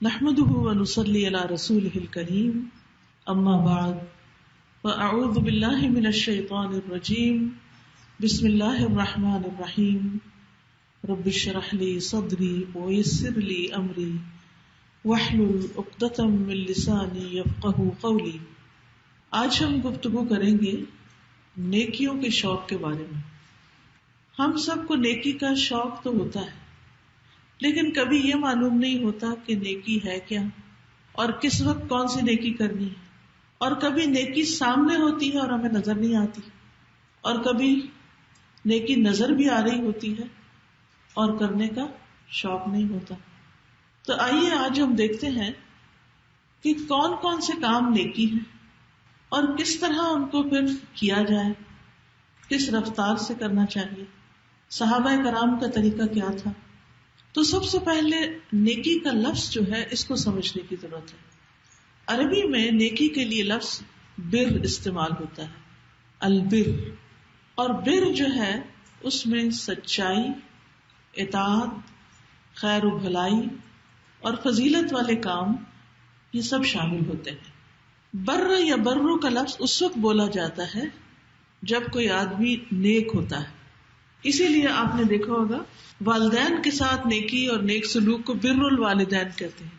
نحمده ونصلي على رسوله الكريم اما بعد فاعوذ بالله من الشيطان الرجيم بسم الله الرحمن الرحيم رب اشرح لي صدري ويسر لي امري واحلل عقدة من لساني يفقهوا قولي۔ آج ہم گفتگو کریں گے نیکیوں کے شوق کے بارے میں۔ ہم سب کو نیکی کا شوق تو ہوتا ہے، لیکن کبھی یہ معلوم نہیں ہوتا کہ نیکی ہے کیا اور کس وقت کون سی نیکی کرنی ہے، اور کبھی نیکی سامنے ہوتی ہے اور ہمیں نظر نہیں آتی، اور کبھی نیکی نظر بھی آ رہی ہوتی ہے اور کرنے کا شوق نہیں ہوتا۔ تو آئیے آج ہم دیکھتے ہیں کہ کون کون سے کام نیکی ہیں اور کس طرح ان کو پھر کیا جائے، کس رفتار سے کرنا چاہیے، صحابہ کرام کا طریقہ کیا تھا۔ تو سب سے پہلے نیکی کا لفظ جو ہے اس کو سمجھنے کی ضرورت ہے۔ عربی میں نیکی کے لیے لفظ بر استعمال ہوتا ہے، البر، اور بر جو ہے اس میں سچائی، اطاعت، خیر و بھلائی اور فضیلت والے کام یہ سب شامل ہوتے ہیں۔ بر یا برو کا لفظ اس وقت بولا جاتا ہے جب کوئی آدمی نیک ہوتا ہے۔ اسی لیے آپ نے دیکھا ہوگا والدین کے ساتھ نیکی اور نیک سلوک کو بر الوالدین کہتے ہیں۔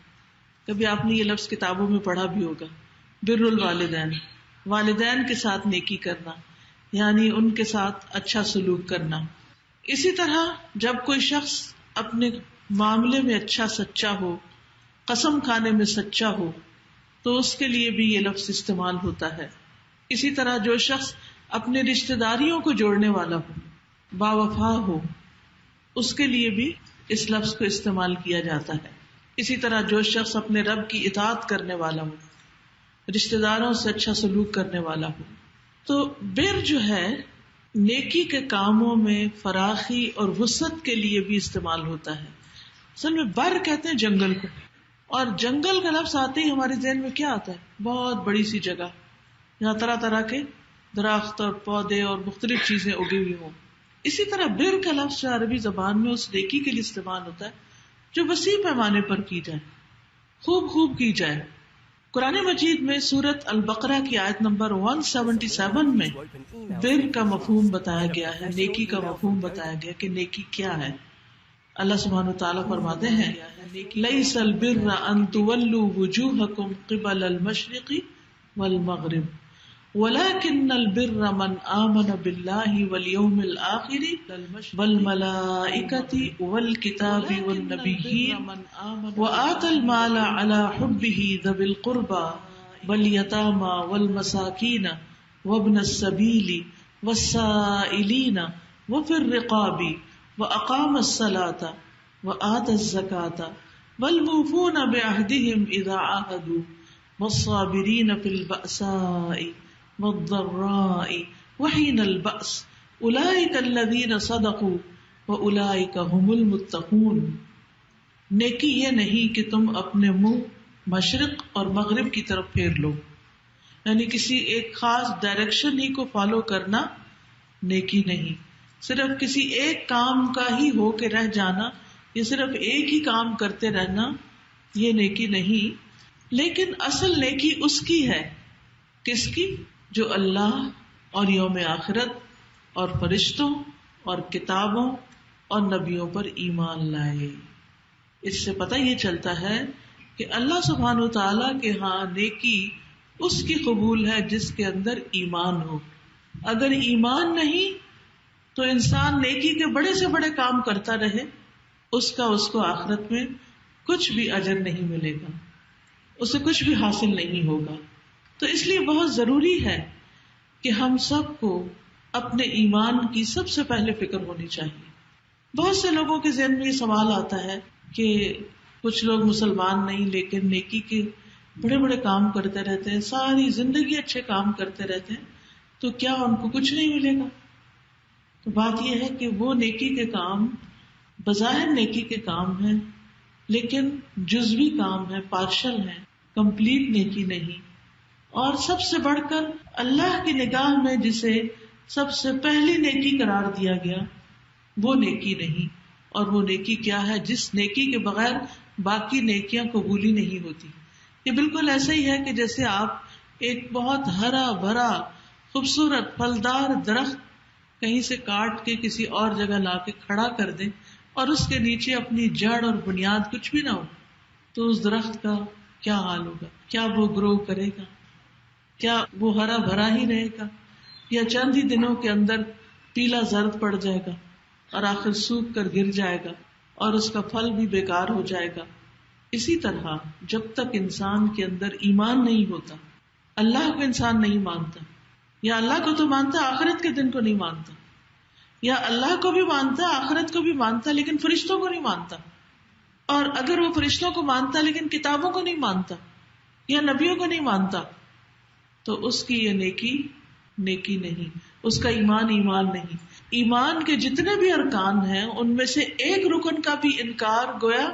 کبھی آپ نے یہ لفظ کتابوں میں پڑھا بھی ہوگا، بر الوالدین، والدین کے ساتھ نیکی کرنا یعنی ان کے ساتھ اچھا سلوک کرنا۔ اسی طرح جب کوئی شخص اپنے معاملے میں اچھا سچا ہو، قسم کھانے میں سچا ہو، تو اس کے لیے بھی یہ لفظ استعمال ہوتا ہے۔ اسی طرح جو شخص اپنے رشتہ داریوں کو جوڑنے والا ہو، باوفا ہو، اس کے لیے بھی اس لفظ کو استعمال کیا جاتا ہے۔ اسی طرح جو شخص اپنے رب کی اطاعت کرنے والا ہو، رشتہ داروں سے اچھا سلوک کرنے والا ہو۔ تو بر جو ہے نیکی کے کاموں میں فراخی اور وسعت کے لیے بھی استعمال ہوتا ہے۔ اصل میں بر کہتے ہیں جنگل کو، اور جنگل کا لفظ آتے ہی ہمارے ذہن میں کیا آتا ہے؟ بہت بڑی سی جگہ جہاں طرح طرح کے درخت اور پودے اور مختلف چیزیں اگی ہوئی ہوں۔ اسی طرح بر کا لفظ جو عربی زبان میں اس نیکی کے لیے استعمال ہوتا ہے جو وسیع پیمانے پر کی جائے، خوب کی جائے۔ قرآن مجید میں سورۃ البقرہ کی آیت نمبر 177 میں بر کا مفہوم بتایا گیا ہے، نیکی کا مفہوم بتایا گیا کہ نیکی کیا ہے۔ اللہ سبحانہ وتعالیٰ فرماتے ہیں لیس البر ان تولوا وجوہکم قبل المشرق والمغرب وَلَكِنَّ الْبِرَّ مَنْ آمَنَ بِاللَّهِ وَالْيَوْمِ الْآخِرِ وَالْمَلَائِكَةِ وَالْكِتَابِ وَالنَّبِيِّينَ وَآتَى الْمَالَ عَلَى حُبِّهِ ذَوِي الْقُرْبَى وَالْيَتَامَى وَالْمَسَاكِينَ وَابْنَ السَّبِيلِ وَالسَّائِلِينَ وَفِي الرِّقَابِ وَأَقَامَ الصَّلَاةَ وَآتَى الزَّكَاةَ وَالْمُوفُونَ بِعَهْدِهِمْ إِذَا عَاهَدُوا وَالصَّابِرِينَ فِي الْبَأْسَاءِ وَالضَّرَّاءِ وَحِينَ الْبَأْسِ أُولَئِكَ الَّذِينَ صَدَقُوا وَأُولَئِكَ هُمُ الْمُتَّقُونَ۔ نیکی یہ نہیں کہ تم اپنے منہ مشرق اور مغرب کی طرف پھیر لو، یعنی کسی ایک خاص ڈائریکشن ہی کو فالو کرنا نیکی نہیں، صرف کسی ایک کام کا ہی ہو کے رہ جانا یا صرف ایک ہی کام کرتے رہنا یہ نیکی نہیں۔ لیکن اصل نیکی اس کی ہے، کس کی؟ جو اللہ اور یوم آخرت اور فرشتوں اور کتابوں اور نبیوں پر ایمان لائے۔ اس سے پتہ یہ چلتا ہے کہ اللہ سبحانہ و تعالیٰ کے ہاں نیکی اس کی قبول ہے جس کے اندر ایمان ہو۔ اگر ایمان نہیں تو انسان نیکی کے بڑے سے بڑے کام کرتا رہے، اس کو آخرت میں کچھ بھی اجر نہیں ملے گا، اسے کچھ بھی حاصل نہیں ہوگا۔ تو اس لیے بہت ضروری ہے کہ ہم سب کو اپنے ایمان کی سب سے پہلے فکر ہونی چاہیے۔ بہت سے لوگوں کے ذہن میں یہ سوال آتا ہے کہ کچھ لوگ مسلمان نہیں لیکن نیکی کے بڑے بڑے کام کرتے رہتے ہیں، ساری زندگی اچھے کام کرتے رہتے ہیں، تو کیا ان کو کچھ نہیں ملے گا؟ تو بات یہ ہے کہ وہ نیکی کے کام بظاہر نیکی کے کام ہیں لیکن جزوی کام ہے، پارشل ہے، کمپلیٹ نیکی نہیں۔ اور سب سے بڑھ کر اللہ کی نگاہ میں جسے سب سے پہلی نیکی قرار دیا گیا وہ نیکی نہیں۔ اور وہ نیکی کیا ہے؟ جس نیکی کے بغیر باقی نیکیاں قبول ہی نہیں ہوتی. یہ بالکل ایسا ہی ہے کہ جیسے آپ ایک بہت ہرا بھرا خوبصورت پھلدار درخت کہیں سے کاٹ کے کسی اور جگہ لا کے کھڑا کر دیں اور اس کے نیچے اپنی جڑ اور بنیاد کچھ بھی نہ ہو, تو اس درخت کا کیا حال ہوگا؟ کیا وہ گرو کرے گا؟ کیا وہ ہرا بھرا ہی رہے گا؟ یا چند ہی دنوں کے اندر پیلا زرد پڑ جائے گا اور آخر سوکھ کر گر جائے گا اور اس کا پھل بھی بیکار ہو جائے گا. اسی طرح جب تک انسان کے اندر ایمان نہیں ہوتا, اللہ کو انسان نہیں مانتا, یا اللہ کو تو مانتا آخرت کے دن کو نہیں مانتا, یا اللہ کو بھی مانتا آخرت کو بھی مانتا لیکن فرشتوں کو نہیں مانتا, اور اگر وہ فرشتوں کو مانتا لیکن کتابوں کو نہیں مانتا یا نبیوں کو نہیں مانتا, تو اس کی یہ نیکی نہیں, اس کا ایمان نہیں. ایمان کے جتنے بھی ارکان ہیں ان میں سے ایک رکن کا بھی انکار گویا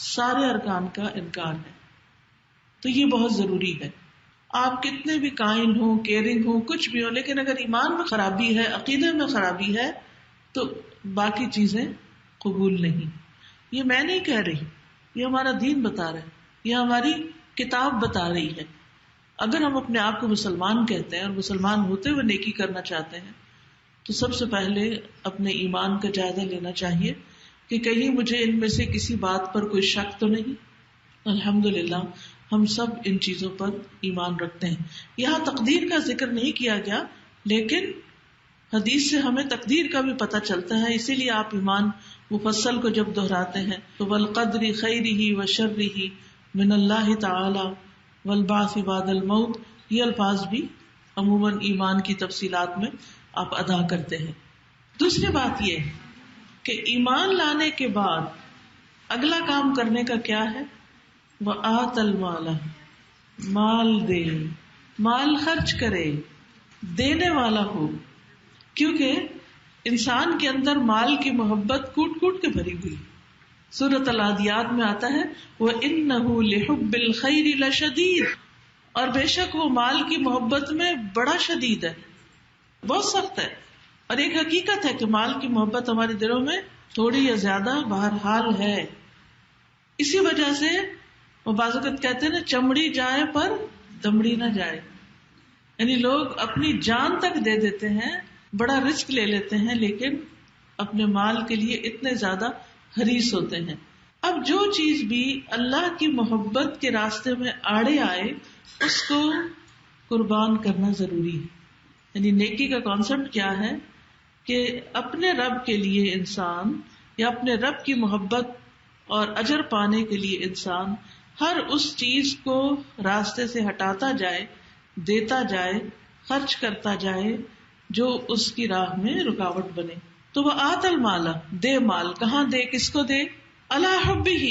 سارے ارکان کا انکار ہے. تو یہ بہت ضروری ہے. آپ کتنے بھی کائنڈ ہوں, کیئرنگ ہوں, کچھ بھی ہو, لیکن اگر ایمان میں خرابی ہے, عقیدے میں خرابی ہے, تو باقی چیزیں قبول نہیں. یہ میں نہیں کہہ رہی, یہ ہمارا دین بتا رہا ہے, یہ ہماری کتاب بتا رہی ہے. اگر ہم اپنے آپ کو مسلمان کہتے ہیں اور مسلمان ہوتے ہوئے نیکی کرنا چاہتے ہیں, تو سب سے پہلے اپنے ایمان کا جائزہ لینا چاہیے کہ کہیں مجھے ان میں سے کسی بات پر کوئی شک تو نہیں. الحمدللہ ہم سب ان چیزوں پر ایمان رکھتے ہیں. یہاں تقدیر کا ذکر نہیں کیا گیا, لیکن حدیث سے ہمیں تقدیر کا بھی پتہ چلتا ہے. اسی لیے آپ ایمان مفصل کو جب دہراتے ہیں تو والقدر خیرہ وشرہ من اللہ تعالی والبعث بعد الموت, یہ الفاظ بھی عموماً ایمان کی تفصیلات میں آپ ادا کرتے ہیں. دوسری بات یہ کہ ایمان لانے کے بعد اگلا کام کرنے کا کیا ہے؟ وآت المال, مال دے, مال خرچ کرے, دینے والا ہو. کیونکہ انسان کے اندر مال کی محبت کوٹ کوٹ کے بھری ہوئی. سورۃ العادیات میں آتا ہے وَإِنَّهُ لِحُبِّ الْخَيْرِ لَشَدِيدٌ, اور بے شک وہ مال کی محبت میں بڑا شدید ہے, بہت سخت ہے. اور ایک حقیقت ہے کہ مال کی محبت ہمارے دلوں میں تھوڑی یا زیادہ بہرحال ہے. اسی وجہ سے وہ بعض اوقات کہتے ہیں نا, چمڑی جائے پر دمڑی نہ جائے. یعنی لوگ اپنی جان تک دے دیتے ہیں, بڑا رسک لے لیتے ہیں, لیکن اپنے مال کے لیے اتنے زیادہ حریص ہوتے ہیں. اب جو چیز بھی اللہ کی محبت کے راستے میں آڑے آئے اس کو قربان کرنا ضروری ہے. یعنی نیکی کا کانسیپٹ کیا ہے کہ اپنے رب کے لیے انسان, یا اپنے رب کی محبت اور اجر پانے کے لیے انسان ہر اس چیز کو راستے سے ہٹاتا جائے, دیتا جائے, خرچ کرتا جائے جو اس کی راہ میں رکاوٹ بنے. تو وہ آت المال, دے مال. کہاں دے, کس کو دے؟ علی حبہ,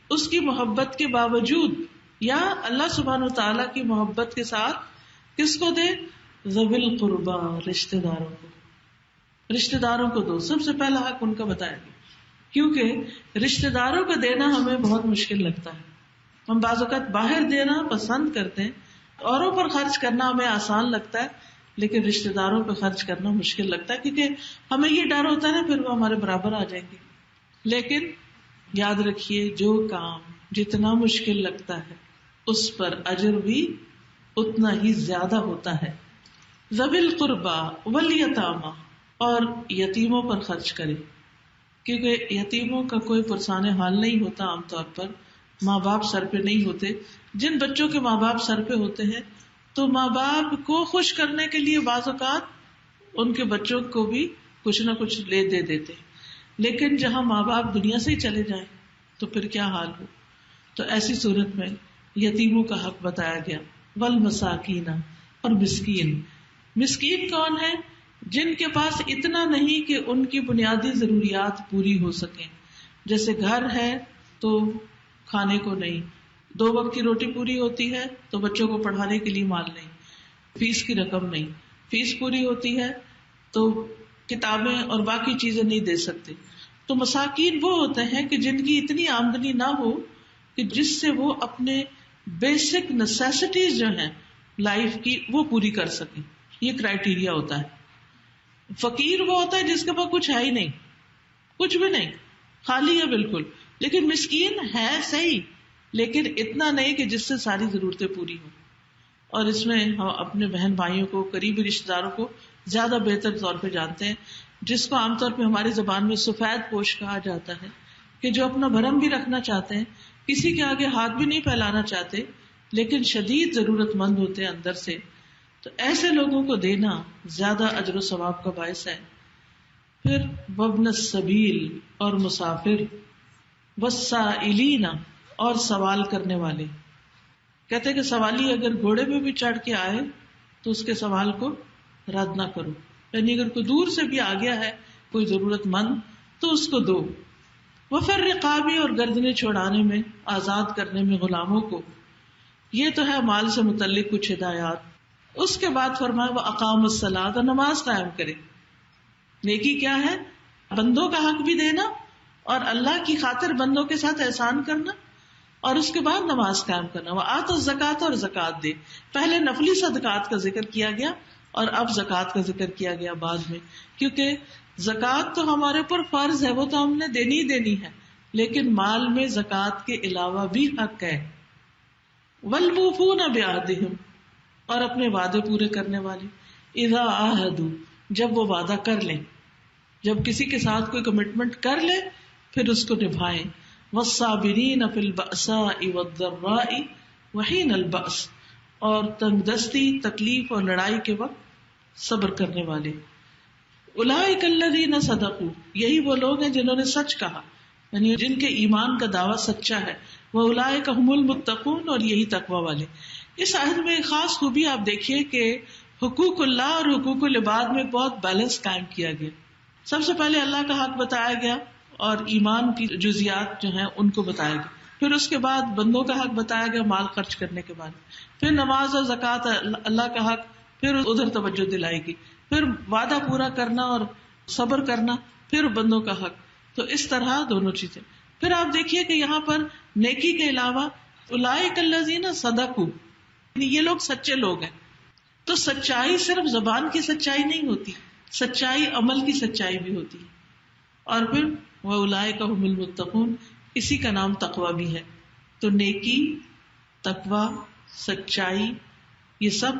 اس کی محبت کے باوجود, یا اللہ سبحانہ وتعالی کی محبت کے ساتھ. کس کو دے؟ ذوی القربى, رشتہ داروں کو. رشتہ داروں کو دو. سب سے پہلا حق ان کا بتایا گیا, کیونکہ رشتہ داروں کو دینا ہمیں بہت مشکل لگتا ہے. ہم بعض اوقات باہر دینا پسند کرتے ہیں, اوروں پر خرچ کرنا ہمیں آسان لگتا ہے, لیکن رشتہ داروں پہ خرچ کرنا مشکل لگتا ہے, کیونکہ ہمیں یہ ڈر ہوتا ہے نا پھر وہ ہمارے برابر آ جائیں گے. لیکن یاد رکھیے, جو کام جتنا مشکل لگتا ہے اس پر اجر بھی اتنا ہی زیادہ ہوتا ہے. ذوی القربى والیتامی, اور یتیموں پر خرچ کرے, کیونکہ یتیموں کا کوئی پرسان حال نہیں ہوتا. عام طور پر ماں باپ سر پہ نہیں ہوتے. جن بچوں کے ماں باپ سر پہ ہوتے ہیں تو ماں باپ کو خوش کرنے کے لیے بعض اوقات ان کے بچوں کو بھی کچھ نہ کچھ لے دے دیتے. لیکن جہاں ماں باپ دنیا سے ہی چلے جائیں تو پھر کیا حال ہو. تو ایسی صورت میں یتیموں کا حق بتایا گیا. والمساکین, اور مسکین. مسکین کون ہے؟ جن کے پاس اتنا نہیں کہ ان کی بنیادی ضروریات پوری ہو سکیں. جیسے گھر ہے تو کھانے کو نہیں, 2 وقت کی روٹی پوری ہوتی ہے تو بچوں کو پڑھانے کے لیے مال نہیں, فیس کی رقم نہیں, فیس پوری ہوتی ہے تو کتابیں اور باقی چیزیں نہیں دے سکتے. تو مساکین وہ ہوتے ہیں کہ جن کی اتنی آمدنی نہ ہو کہ جس سے وہ اپنے بیسک نیسیسٹیز جو ہیں لائف کی وہ پوری کر سکیں. یہ کرائیٹیریا ہوتا ہے. فقیر وہ ہوتا ہے جس کے پاس کچھ ہے ہی نہیں, کچھ بھی نہیں, خالی ہے بالکل. لیکن مسکین ہے صحیح، لیکن اتنا نہیں کہ جس سے ساری ضرورتیں پوری ہوں. اور اس میں ہم اپنے بہن بھائیوں کو، قریبی رشتے داروں کو زیادہ بہتر طور پہ جانتے ہیں، جس کو عام طور پہ ہماری زبان میں سفید پوش کہا جاتا ہے، کہ جو اپنا بھرم بھی رکھنا چاہتے ہیں، کسی کے آگے ہاتھ بھی نہیں پھیلانا چاہتے، لیکن شدید ضرورت مند ہوتے ہیں اندر سے. تو ایسے لوگوں کو دینا زیادہ اجر و ثواب کا باعث ہے. پھر وابن السبیل اور مسافر، والسائلین اور سوال کرنے والے. کہتے کہ سوالی اگر گھوڑے پہ بھی چڑھ کے آئے تو اس کے سوال کو رد نہ کرو، یعنی اگر کوئی دور سے بھی آ گیا ہے کوئی ضرورت مند تو اس کو دو. وفر رقابی اور گردنیں چھوڑانے میں، آزاد کرنے میں غلاموں کو. یہ تو ہے مال سے متعلق کچھ ہدایات. اس کے بعد فرمایا وہ اقام الصلاۃ، اور نماز قائم کرے. نیکی کیا ہے؟ بندوں کا حق بھی دینا اور اللہ کی خاطر بندوں کے ساتھ احسان کرنا، اور اس کے بعد نماز قائم کرنا. وہ آت الزکات، اور زکات دے. پہلے نفلی صدقات کا ذکر کیا گیا اور اب زکات کا ذکر کیا گیا بعد میں، کیونکہ زکات تو ہمارے اوپر فرض ہے، وہ تو ہم نے دینی ہی دینی ہے، لیکن مال میں زکات کے علاوہ بھی حق ہے. والموفون بعہدہم، اور اپنے وعدے پورے کرنے والے. اذا عاہدوا، جب وہ وعدہ کر لیں، جب کسی کے ساتھ کوئی کمٹمنٹ کر لیں پھر اس کو نبھائیں. والصابرین فی البأساء والضراء وحین البأس، اور تنگ دستی، تکلیف اور لڑائی کے وقت صبر کرنے والے. اولئک الذین صدقوا، یہی وہ لوگ ہیں جنہوں نے سچ کہا، یعنی جن کے ایمان کا دعویٰ سچا ہے. واولئک هم المتقون، اور یہی تقوی والے. اس آیت میں ایک خاص خوبی آپ دیکھیے کہ حقوق اللہ اور حقوق العباد میں بہت بیلنس قائم کیا گیا. سب سے پہلے اللہ کا حق بتایا گیا اور ایمان کی جزیات جو ہیں ان کو بتایا گیا. پھر اس کے بعد بندوں کا حق بتایا گیا مال خرچ کرنے کے بعد. پھر نماز اور زکوٰۃ اللہ کا حق، پھر ادھر توجہ دلائے گی. پھر وعدہ پورا کرنا اور صبر کرنا، پھر بندوں کا حق. تو اس طرح دونوں چیزیں. پھر آپ دیکھیے کہ یہاں پر نیکی کے علاوہ اولئک الذین صدقوا، یہ لوگ سچے لوگ ہیں. تو سچائی صرف زبان کی سچائی نہیں ہوتی، سچائی عمل کی سچائی بھی ہوتی ہے. اور پھر وَأُولَئِكَ هُمُ الْمُتَّقُونَ، اسی کا نام تقوی بھی ہے. تو نیکی، تقوی، سچائی، یہ سب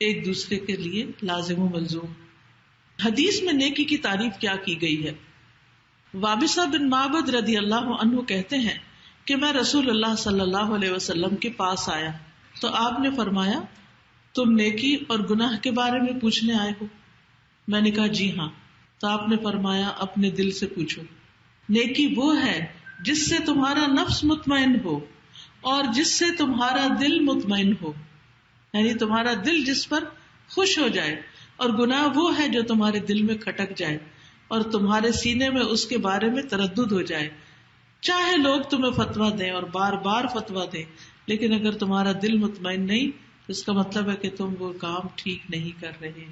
ایک دوسرے کے لیے لازم و ملزوم. حدیث میں نیکی کی تعریف کیا کی گئی ہے؟ وابصہ بن معبد رضی اللہ عنہ کہتے ہیں کہ میں رسول اللہ صلی اللہ علیہ وسلم کے پاس آیا تو آپ نے فرمایا تم نیکی اور گناہ کے بارے میں پوچھنے آئے ہو؟ میں نے کہا جی ہاں. تو آپ نے فرمایا اپنے دل سے پوچھو. نیکی وہ ہے جس سے تمہارا نفس مطمئن ہو اور جس سے تمہارا دل مطمئن ہو، یعنی تمہارا دل جس پر خوش ہو جائے. اور گناہ وہ ہے جو تمہارے دل میں کھٹک جائے اور تمہارے سینے میں اس کے بارے میں تردد ہو جائے. چاہے لوگ تمہیں فتویٰ دیں اور بار بار فتویٰ دیں، لیکن اگر تمہارا دل مطمئن نہیں تو اس کا مطلب ہے کہ تم وہ کام ٹھیک نہیں کر رہے.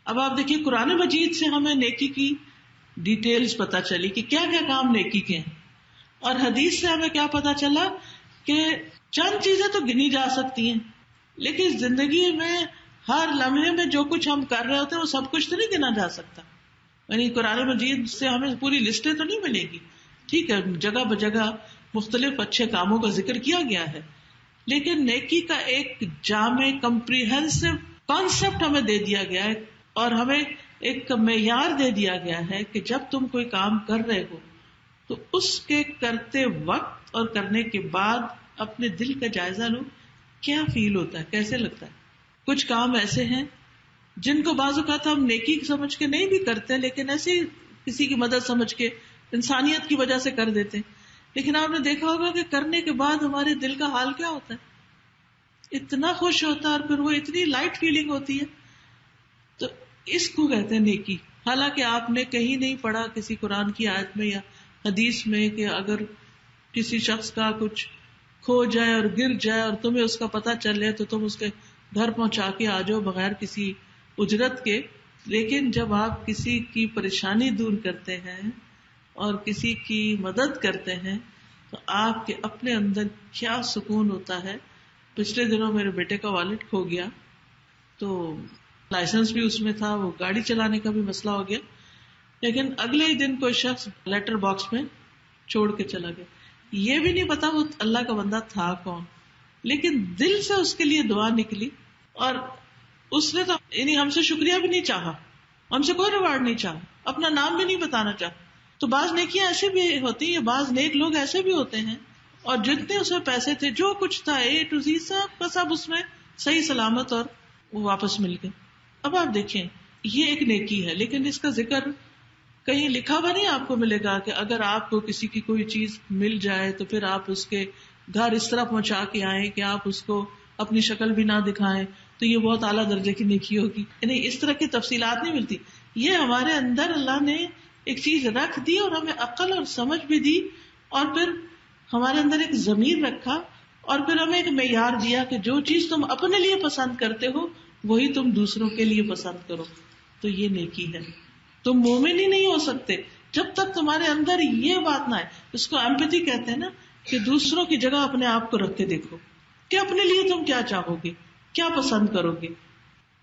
اب آپ دیکھیے قرآن مجید سے ہمیں نیکی کی ڈیٹیلز پتا چلی کہ کیا کیا کام نیکی کے ہیں، اور حدیث سے ہمیں کیا پتا چلا کہ چند چیزیں تو گنی جا سکتی ہیں، لیکن زندگی میں ہر لمحے میں جو کچھ ہم کر رہے ہوتے ہیں وہ سب کچھ تو نہیں گنا جا سکتا. یعنی قرآن مجید سے ہمیں پوری لسٹیں تو نہیں ملے گی. ٹھیک ہے، جگہ بجگہ مختلف اچھے کاموں کا ذکر کیا گیا ہے، لیکن نیکی کا ایک جامع کمپریہنسو کانسیپٹ ہمیں دے دیا گیا ہے اور ہمیں ایک معیار دے دیا گیا ہے کہ جب تم کوئی کام کر رہے ہو تو اس کے کرتے وقت اور کرنے کے بعد اپنے دل کا جائزہ لو، کیا فیل ہوتا ہے، کیسے لگتا ہے. کچھ کام ایسے ہیں جن کو بعض اوقات ہم نیکی سمجھ کے نہیں بھی کرتے، لیکن ایسے ہی کسی کی مدد سمجھ کے انسانیت کی وجہ سے کر دیتے، لیکن آپ نے دیکھا ہوگا کہ کرنے کے بعد ہمارے دل کا حال کیا ہوتا ہے، اتنا خوش ہوتا ہے اور پھر وہ اتنی لائٹ فیلنگ ہوتی ہے. تو اس کو کہتے ہیں نیکی. حالانکہ آپ نے کہیں نہیں پڑھا کسی قرآن کی آیت میں یا حدیث میں کہ اگر کسی شخص کا کچھ کھو جائے اور گر جائے اور تمہیں اس کا پتہ چل جائے تو تم اس کے گھر پہنچا کے آ جاؤ بغیر کسی اجرت کے. لیکن جب آپ کسی کی پریشانی دور کرتے ہیں اور کسی کی مدد کرتے ہیں تو آپ کے اپنے اندر کیا سکون ہوتا ہے. پچھلے دنوں میرے بیٹے کا والٹ کھو گیا تو لائسنس بھی اس میں تھا، وہ گاڑی چلانے کا بھی مسئلہ ہو گیا، لیکن اگلے ہی دن کوئی شخص لیٹر باکس میں چھوڑ کے چلا گیا. یہ بھی نہیں پتا وہ اللہ کا بندہ تھا کون، لیکن دل سے اس کے لیے دعا نکلی، اور اس نے تو یعنی ہم سے شکریہ بھی نہیں چاہا، ہم سے کوئی ریوارڈ نہیں چاہا، اپنا نام بھی نہیں بتانا چاہا. تو بعض نیکیاں ایسے بھی ہوتی ہیں، بعض نیک لوگ ایسے بھی ہوتے ہیں، اور جتنے اس میں پیسے تھے، جو کچھ تھا A to Z سب کا سب اس میں صحیح سلامت اور وہ واپس مل گئے. اب آپ دیکھیں یہ ایک نیکی ہے، لیکن اس کا ذکر کہیں لکھا ہوا نہیں آپ کو ملے گا کہ اگر آپ کو کسی کی کوئی چیز مل جائے تو پھر آپ اس کے گھر اس طرح پہنچا کے آئیں کہ آپ اس کو اپنی شکل بھی نہ دکھائیں تو یہ بہت اعلیٰ درجے کی نیکی ہوگی. یعنی اس طرح کی تفصیلات نہیں ملتی. یہ ہمارے اندر اللہ نے ایک چیز رکھ دی اور ہمیں عقل اور سمجھ بھی دی، اور پھر ہمارے اندر ایک ضمیر رکھا، اور پھر ہمیں ایک معیار دیا کہ جو چیز تم اپنے لیے پسند کرتے ہو وہی تم دوسروں کے لیے پسند کرو. تو یہ نیکی ہے. تم مومن ہی نہیں ہو سکتے جب تک تمہارے اندر یہ بات نہ آئے. اس کو ایمپیتھی کہتے ہیں نا، کہ دوسروں کی جگہ اپنے آپ کو رکھ کے دیکھو کہ اپنے لیے تم کیا چاہو گے، کیا پسند کرو گے.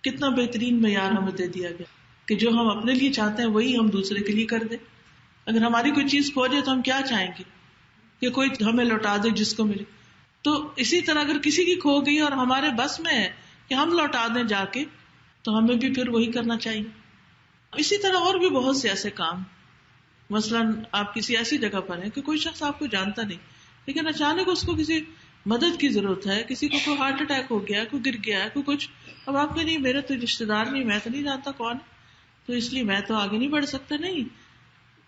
کتنا بہترین معیار ہمیں دے دیا گیا کہ جو ہم اپنے لیے چاہتے ہیں وہی ہم دوسرے کے لیے کر دیں. اگر ہماری کوئی چیز کھو جائے تو ہم کیا چاہیں گے کہ کوئی ہمیں لوٹا دے جس کو ملے. تو اسی طرح اگر کسی کی کھو گئی اور ہمارے بس میں ہے کہ ہم لوٹا دیں جا کے، تو ہمیں بھی پھر وہی کرنا چاہیے. اسی طرح اور بھی بہت سے ایسے کام، مثلاً آپ کسی ایسی جگہ پر ہیں کہ کوئی شخص آپ کو جانتا نہیں، لیکن اچانک اس کو کسی مدد کی ضرورت ہے، کسی کو کوئی ہارٹ اٹیک ہو گیا، کوئی گر گیا ہے، کوئی کچھ. اب آپ کے نہیں، میرے تو رشتے دار نہیں، میں تو نہیں جانتا کون ہے، تو اس لیے میں تو آگے نہیں بڑھ سکتا. نہیں،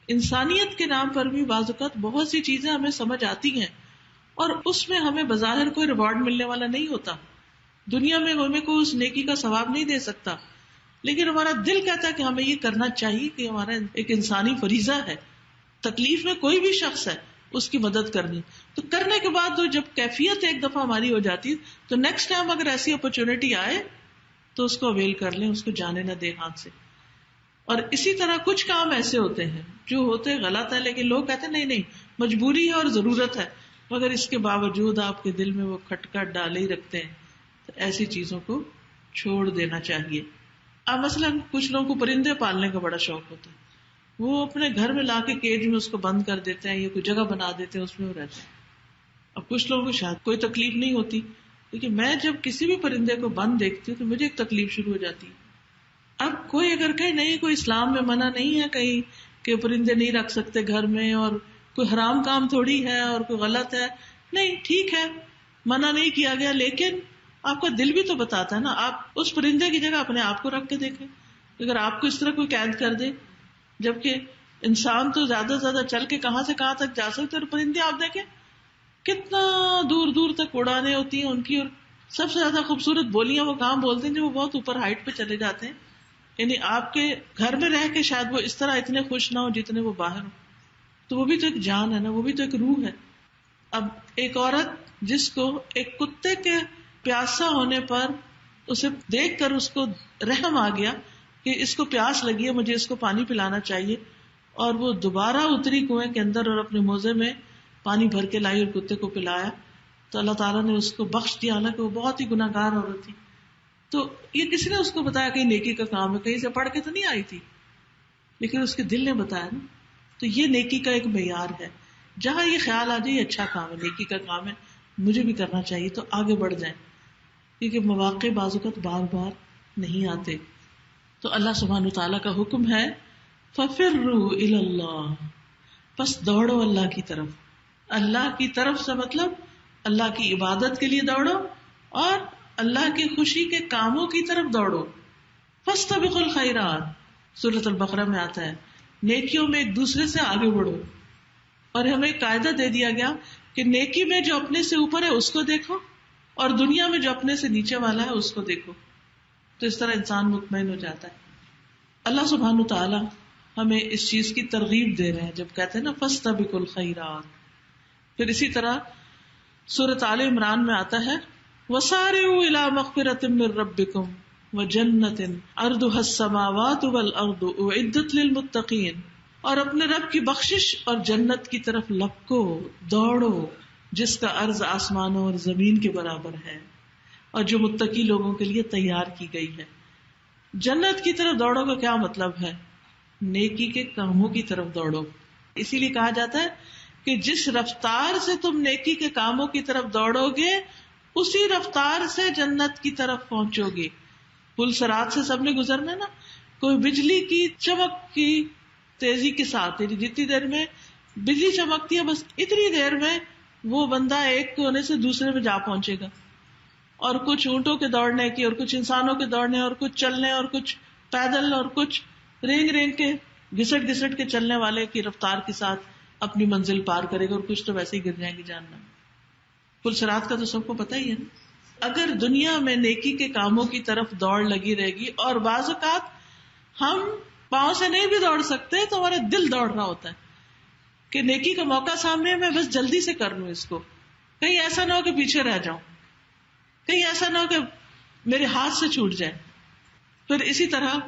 انسانیت کے نام پر بھی بعض اوقات بہت سی چیزیں ہمیں سمجھ آتی ہیں، اور اس میں ہمیں بظاہر کوئی ریوارڈ ملنے والا نہیں ہوتا. دنیا میں ہمیں کوئی اس نیکی کا ثواب نہیں دے سکتا، لیکن ہمارا دل کہتا ہے کہ ہمیں یہ کرنا چاہیے، کہ ہمارا ایک انسانی فریضہ ہے. تکلیف میں کوئی بھی شخص ہے اس کی مدد کرنی. تو کرنے کے بعد جب کیفیت ایک دفعہ ہماری ہو جاتی تو نیکسٹ ٹائم اگر ایسی اپرچونٹی آئے تو اس کو اویل کر لیں، اس کو جانے نہ دیں ہاتھ سے. اور اسی طرح کچھ کام ایسے ہوتے ہیں جو ہوتے غلط ہے، لیکن لوگ کہتے ہیں نہیں نہیں مجبوری ہے اور ضرورت ہے، مگر اس کے باوجود آپ کے دل میں وہ کھٹکھٹ ڈالے ہی رکھتے ہیں. تو ایسی چیزوں کو چھوڑ دینا چاہیے. اب مثلاً کچھ لوگوں کو پرندے پالنے کا بڑا شوق ہوتا ہے، وہ اپنے گھر میں لا کے کیج میں اس کو بند کر دیتے ہیں یا کوئی جگہ بنا دیتے ہیں، اس میں وہ رہتے ہیں. اب کچھ لوگوں کو شاید کوئی تکلیف نہیں ہوتی، لیکن میں جب کسی بھی پرندے کو بند دیکھتی ہوں تو مجھے ایک تکلیف شروع ہو جاتی ہے. اب کوئی اگر کہیں نہیں، کوئی اسلام میں منع نہیں ہے کہیں کہ پرندے نہیں رکھ سکتے گھر میں، اور کوئی حرام کام تھوڑی ہے اور کوئی غلط ہے، نہیں، ٹھیک ہے منع نہیں کیا گیا، لیکن آپ کا دل بھی تو بتاتا ہے نا. آپ اس پرندے کی جگہ اپنے آپ کو رکھ کے دیکھیں. اگر آپ کو اس طرح کوئی قید کر دے، جبکہ انسان تو زیادہ سے زیادہ چل کے کہاں سے کہاں تک جا سکتے، اور پرندے آپ دیکھیں کتنا دور دور تک اڑانے ہوتی ہیں ان کی، اور سب سے زیادہ خوبصورت بولیاں وہ کہاں بولتے ہیں جو وہ بہت اوپر ہائٹ پہ چلے جاتے ہیں. یعنی آپ کے گھر میں رہ کے شاید وہ اس طرح اتنے خوش نہ ہو جتنے وہ باہر ہو. تو وہ بھی تو ایک جان ہے نا، وہ بھی تو ایک روح ہے. اب ایک عورت جس کو ایک کتے کے پیاسا ہونے پر اسے دیکھ کر اس کو رحم آ گیا کہ اس کو پیاس لگی ہے، مجھے اس کو پانی پلانا چاہیے، اور وہ دوبارہ اتری کنویں کے اندر اور اپنے موزے میں پانی بھر کے لائی اور کتے کو پلایا، تو اللہ تعالیٰ نے اس کو بخش دیا، حالانکہ وہ بہت ہی گناہ گار عورت تھی. تو یہ کس نے اس کو بتایا کہ نیکی کا کام ہے؟ کہیں سے پڑھ کے تو نہیں آئی تھی، لیکن اس کے دل نے بتایا نا. تو یہ نیکی کا ایک معیار ہے. جہاں یہ خیال آ جائے اچھا کام ہے، نیکی کا کام ہے، مجھے بھی کرنا چاہیے، تو آگے بڑھ جائیں، کیونکہ مواقع بعض اوقات بار بار نہیں آتے. تو اللہ سبحانہ تعالیٰ کا حکم ہے فَفِرُّوا إِلَى اللَّهِ، پس دوڑو اللہ کی طرف. اللہ کی طرف سے مطلب اللہ کی عبادت کے لیے دوڑو اور اللہ کی خوشی کے کاموں کی طرف دوڑو. فَاسْتَبِقُوا الْخَيْرَاتِ، سورۃ البقرہ میں آتا ہے نیکیوں میں ایک دوسرے سے آگے بڑھو. اور ہمیں ایک قاعدہ دے دیا گیا کہ نیکی میں جو اپنے سے اوپر ہے اس کو دیکھو، اور دنیا میں جو اپنے سے نیچے والا ہے اس کو دیکھو. تو اس طرح انسان مطمئن ہو جاتا ہے. اللہ سبحانہ تعالیٰ ہمیں اس چیز کی ترغیب دے رہے ہیں جب کہتے ہیں نا فَاسْتَبِقُوا الْخَيْرَاتِ. پھر اسی طرح سورۃ آل عمران میں آتا ہے وَسَارِعُوا إِلَىٰ مَغْفِرَةٍ مِّن رَّبِّكُمْ وَجَنَّةٍ عَرْضُهَا السَّمَاوَاتُ وَالْأَرْضُ أُعِدَّتْ لِلْمُتَّقِينَ، اور اپنے رب کی بخشش اور جنت کی طرف لپکو، دوڑو، جس کا عرض آسمانوں اور زمین کے برابر ہے، اور جو متقی لوگوں کے لیے تیار کی گئی ہے. جنت کی طرف دوڑو کا کیا مطلب ہے؟ نیکی کے کاموں کی طرف دوڑو. اسی لیے کہا جاتا ہے کہ جس رفتار سے تم نیکی کے کاموں کی طرف دوڑو گے اسی رفتار سے جنت کی طرف پہنچو گے. پل صراط سے سب نے گزرنا نا. کوئی بجلی کی چمک کی تیزی کے ساتھ جتنی دیر میں بجلی چمکتی ہے بس اتنی دیر میں وہ بندہ ایک کونے سے دوسرے میں جا پہنچے گا. اور کچھ اونٹوں کے دوڑنے کی اور کچھ انسانوں کے دوڑنے اور کچھ چلنے اور کچھ پیدل اور کچھ رینگ رینگ کے گھسٹ گھسٹ کے چلنے والے کی رفتار کے ساتھ اپنی منزل پار کرے گا اور کچھ تو ویسے ہی گر جائیں گے جاننا. پل صراط کا تو سب کو پتہ ہی ہے نا. اگر دنیا میں نیکی کے کاموں کی طرف دوڑ لگی رہے گی اور بعض اوقات ہم پاؤں سے نہیں بھی دوڑ سکتے تو ہمارا دل دوڑ رہا ہوتا ہے کہ نیکی کا موقع سامنے ہے میں بس جلدی سے کر لوں اس کو, کہیں ایسا نہ ہو کہ پیچھے رہ جاؤں, کہیں ایسا نہ ہو کہ میرے ہاتھ سے چھوٹ جائے. پھر اسی طرح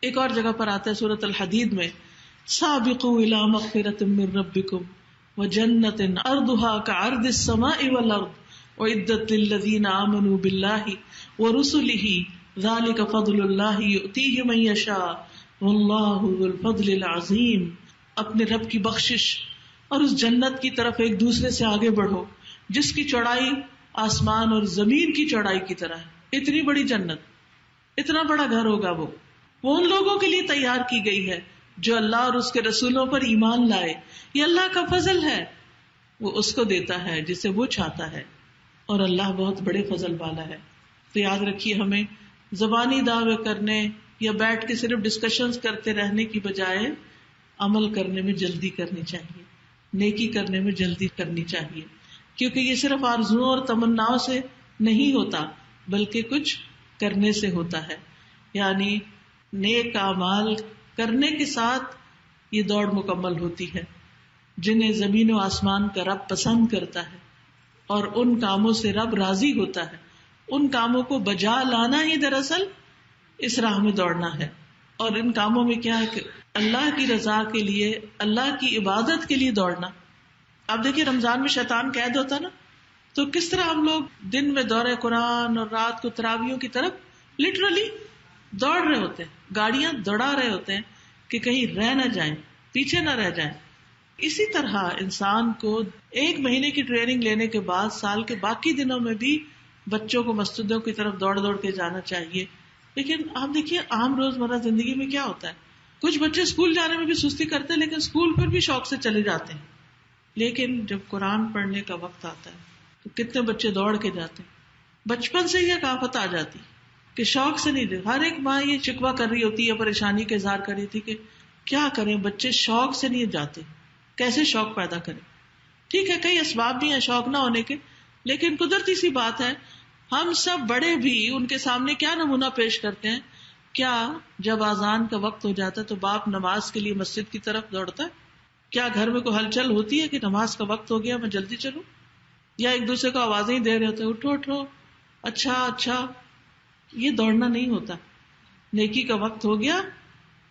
ایک اور جگہ پر آتا ہے سورۃ الحدید میں سابقوا الی مغفرۃ من ربکم وجنۃ عرضها كعرض السماء والارض اعدت للذین آمنوا باللہ ورسلہ ذلک فضل اللہ یؤتیہ من یشاء واللہ ذو الفضل العظیم. اپنے رب کی بخشش اور اس جنت کی طرف ایک دوسرے سے آگے بڑھو جس کی چوڑائی آسمان اور زمین کی چوڑائی کی طرح ہے. اتنی بڑی جنت, اتنا بڑا گھر ہوگا وہ ان لوگوں کے لیے تیار کی گئی ہے جو اللہ اور اس کے رسولوں پر ایمان لائے. یہ اللہ کا فضل ہے, وہ اس کو دیتا ہے جسے وہ چاہتا ہے اور اللہ بہت بڑے فضل والا ہے. تو یاد رکھیے ہمیں زبانی دعوے کرنے یا بیٹھ کے صرف ڈسکشنز کرتے رہنے کی بجائے عمل کرنے میں جلدی کرنی چاہیے, نیکی کرنے میں جلدی کرنی چاہیے, کیونکہ یہ صرف آرزوؤں اور تمناؤں سے نہیں ہوتا بلکہ کچھ کرنے سے ہوتا ہے. یعنی نیک اعمال کرنے کے ساتھ یہ دوڑ مکمل ہوتی ہے. جنہیں زمین و آسمان کا رب پسند کرتا ہے اور ان کاموں سے رب راضی ہوتا ہے, ان کاموں کو بجا لانا ہی دراصل اس راہ میں دوڑنا ہے. اور ان کاموں میں کیا ہے کہ اللہ کی رضا کے لیے, اللہ کی عبادت کے لیے دوڑنا. اب دیکھیے رمضان میں شیطان قید ہوتا نا, تو کس طرح ہم لوگ دن میں دورہ قرآن اور رات کو تراویحوں کی طرف لٹرلی دوڑ رہے ہوتے ہیں, گاڑیاں دوڑا رہے ہوتے ہیں کہ کہیں رہ نہ جائیں, پیچھے نہ رہ جائیں. اسی طرح انسان کو ایک مہینے کی ٹریننگ لینے کے بعد سال کے باقی دنوں میں بھی بچوں کو مسجدوں کی طرف دوڑ دوڑ کے جانا چاہیے. لیکن آپ دیکھیے عام روزمرہ زندگی میں کیا ہوتا ہے, کچھ بچے اسکول جانے میں بھی سستی کرتے ہیں لیکن اسکول پر بھی شوق سے چلے جاتے ہیں. لیکن جب قرآن پڑھنے کا وقت آتا ہے تو کتنے بچے دوڑ کے جاتے ہیں. بچپن سے یہ کہاوت آ جاتی کہ شوق سے نہیں دے. ہر ایک ماں یہ شکوہ کر رہی ہوتی ہے, پریشانی کا اظہار کر رہی تھی کہ کیا کریں, بچے شوق سے نہیں جاتے, کیسے شوق پیدا کریں. ٹھیک ہے کئی اسباب بھی ہیں شوق نہ ہونے کے, لیکن قدرتی سی بات ہے ہم سب بڑے بھی ان کے سامنے کیا نمونہ پیش کرتے ہیں. کیا جب اذان کا وقت ہو جاتا ہے تو باپ نماز کے لیے مسجد کی طرف دوڑتا ہے؟ کیا گھر میں کوئی ہلچل ہوتی ہے کہ نماز کا وقت ہو گیا میں جلدی چلوں؟ یا ایک دوسرے کو آوازیں ہی دے رہے ہوتے اٹھو اٹھو, اچھا اچھا. یہ دوڑنا نہیں ہوتا. نیکی کا وقت ہو گیا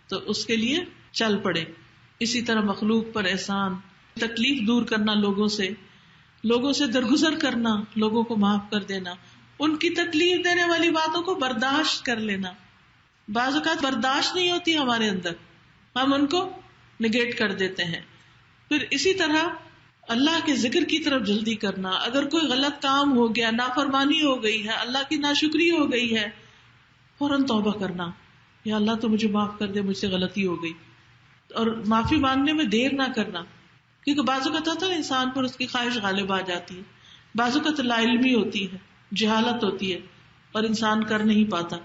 تو اس کے لیے چل پڑے. اسی طرح مخلوق پر احسان, تکلیف دور کرنا, لوگوں سے درگزر کرنا, لوگوں کو معاف کر دینا, ان کی تکلیف دینے والی باتوں کو برداشت کر لینا. بعض اوقات برداشت نہیں ہوتی ہمارے اندر, ہم ان کو نگیٹ کر دیتے ہیں. پھر اسی طرح اللہ کے ذکر کی طرف جلدی کرنا. اگر کوئی غلط کام ہو گیا, نافرمانی ہو گئی ہے, اللہ کی ناشکری ہو گئی ہے, فوراً توبہ کرنا, یا اللہ تو مجھے معاف کر دے, مجھ سے غلطی ہو گئی. اور معافی مانگنے میں دیر نہ کرنا, کیونکہ بعض اوقات ہوتا ہے انسان پر اس کی خواہش غالب آ جاتی ہے, بعض اوقات لا علمی ہوتی ہے, جہالت ہوتی ہے اور انسان کر نہیں پاتا.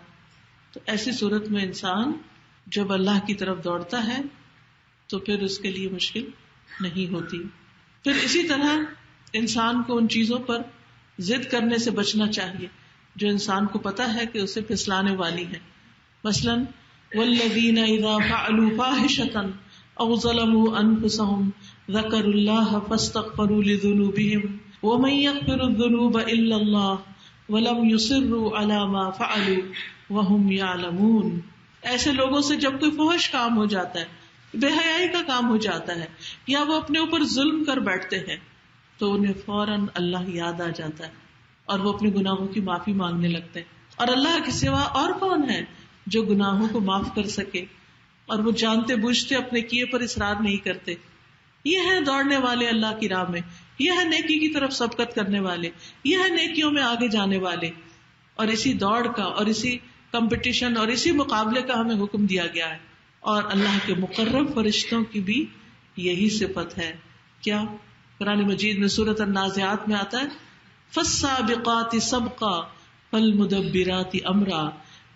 تو ایسی صورت میں انسان جب اللہ کی طرف دوڑتا ہے تو پھر اس کے لیے مشکل نہیں ہوتی. پھر اسی طرح انسان کو ان چیزوں پر ضد کرنے سے بچنا چاہیے جو انسان کو پتا ہے کہ اسے پھسلانے والی ہے. مثلاً والذین اذا فعلوا فاحشة او ظلموا انفسهم ذکروا اللہ فاستغفروا لذنوبهم ومن يغفر الذنوب الا اللہ ولم يصروا على ما فعلوا وهم يعلمون. ایسے لوگوں سے جب کوئی فحش کام ہو جاتا ہے, بے حیائی کا کام ہو جاتا ہے, یا وہ اپنے اوپر ظلم کر بیٹھتے ہیں تو انہیں فوراً اللہ یاد آ جاتا ہے اور وہ اپنے گناہوں کی معافی مانگنے لگتے ہیں. اور اللہ کے سوا اور کون ہے جو گناہوں کو معاف کر سکے, اور وہ جانتے بوجھتے اپنے کیے پر اصرار نہیں کرتے. یہ ہے دوڑنے والے اللہ کی راہ میں، یہ ہے نیکی کی طرف سبقت کرنے والے، یہ ہے نیکیوں میں آگے جانے والے. اور اسی دوڑ کا اور اسی کمپٹیشن اور اسی مقابلے کا ہمیں حکم دیا گیا ہے. اور اللہ کے مقرب فرشتوں کی بھی یہی صفت ہے. کیا؟ قرآن مجید میں سورۃ النازعات میں آتا ہے فالسابقات سبقا فالمدبرات امرا.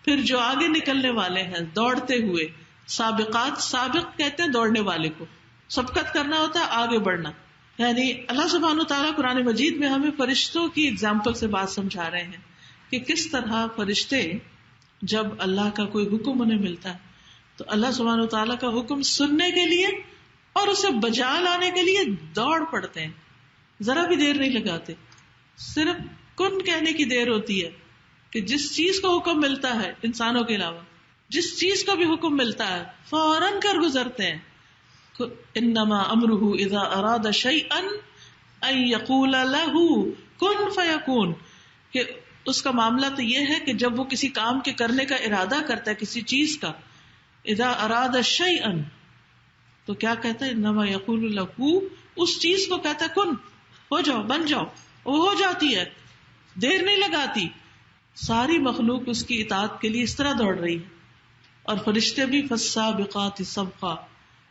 پھر جو آگے نکلنے والے ہیں دوڑتے ہوئے، سابقات، سابق کہتے ہیں دوڑنے والے کو، سبقت کرنا ہوتا ہے آگے بڑھنا. یعنی اللہ سبحانہ وتعالیٰ قرآن مجید میں ہمیں فرشتوں کی اگزامپل سے بات سمجھا رہے ہیں کہ کس طرح فرشتے جب اللہ کا کوئی حکم انہیں ملتا ہے تو اللہ سبحانہ وتعالیٰ کا حکم سننے کے لیے اور اسے بجا لانے کے لیے دوڑ پڑتے ہیں، ذرا بھی دیر نہیں لگاتے. صرف کن کہنے کی دیر ہوتی ہے کہ جس چیز کو حکم ملتا ہے، انسانوں کے علاوہ جس چیز کا بھی حکم ملتا ہے فوراً کر گزرتے ہیں. انما امرہ اذا اراد شیئا ان یقول لہ کن فیکون، کہ اس کا معاملہ تو یہ ہے کہ جب وہ کسی کام کے کرنے کا ارادہ کرتا ہے، کسی چیز کا، اذا اراد شیئا تو کیا کہتا ہے، انما یقول لہ، اس چیز کو کہتا ہے کن، ہو جاؤ، بن جاؤ، وہ ہو جاتی ہے، دیر نہیں لگاتی. ساری مخلوق اس کی اطاعت کے لیے اس طرح دوڑ رہی ہے. اور فرشتے بھی فالسابقات سبقا.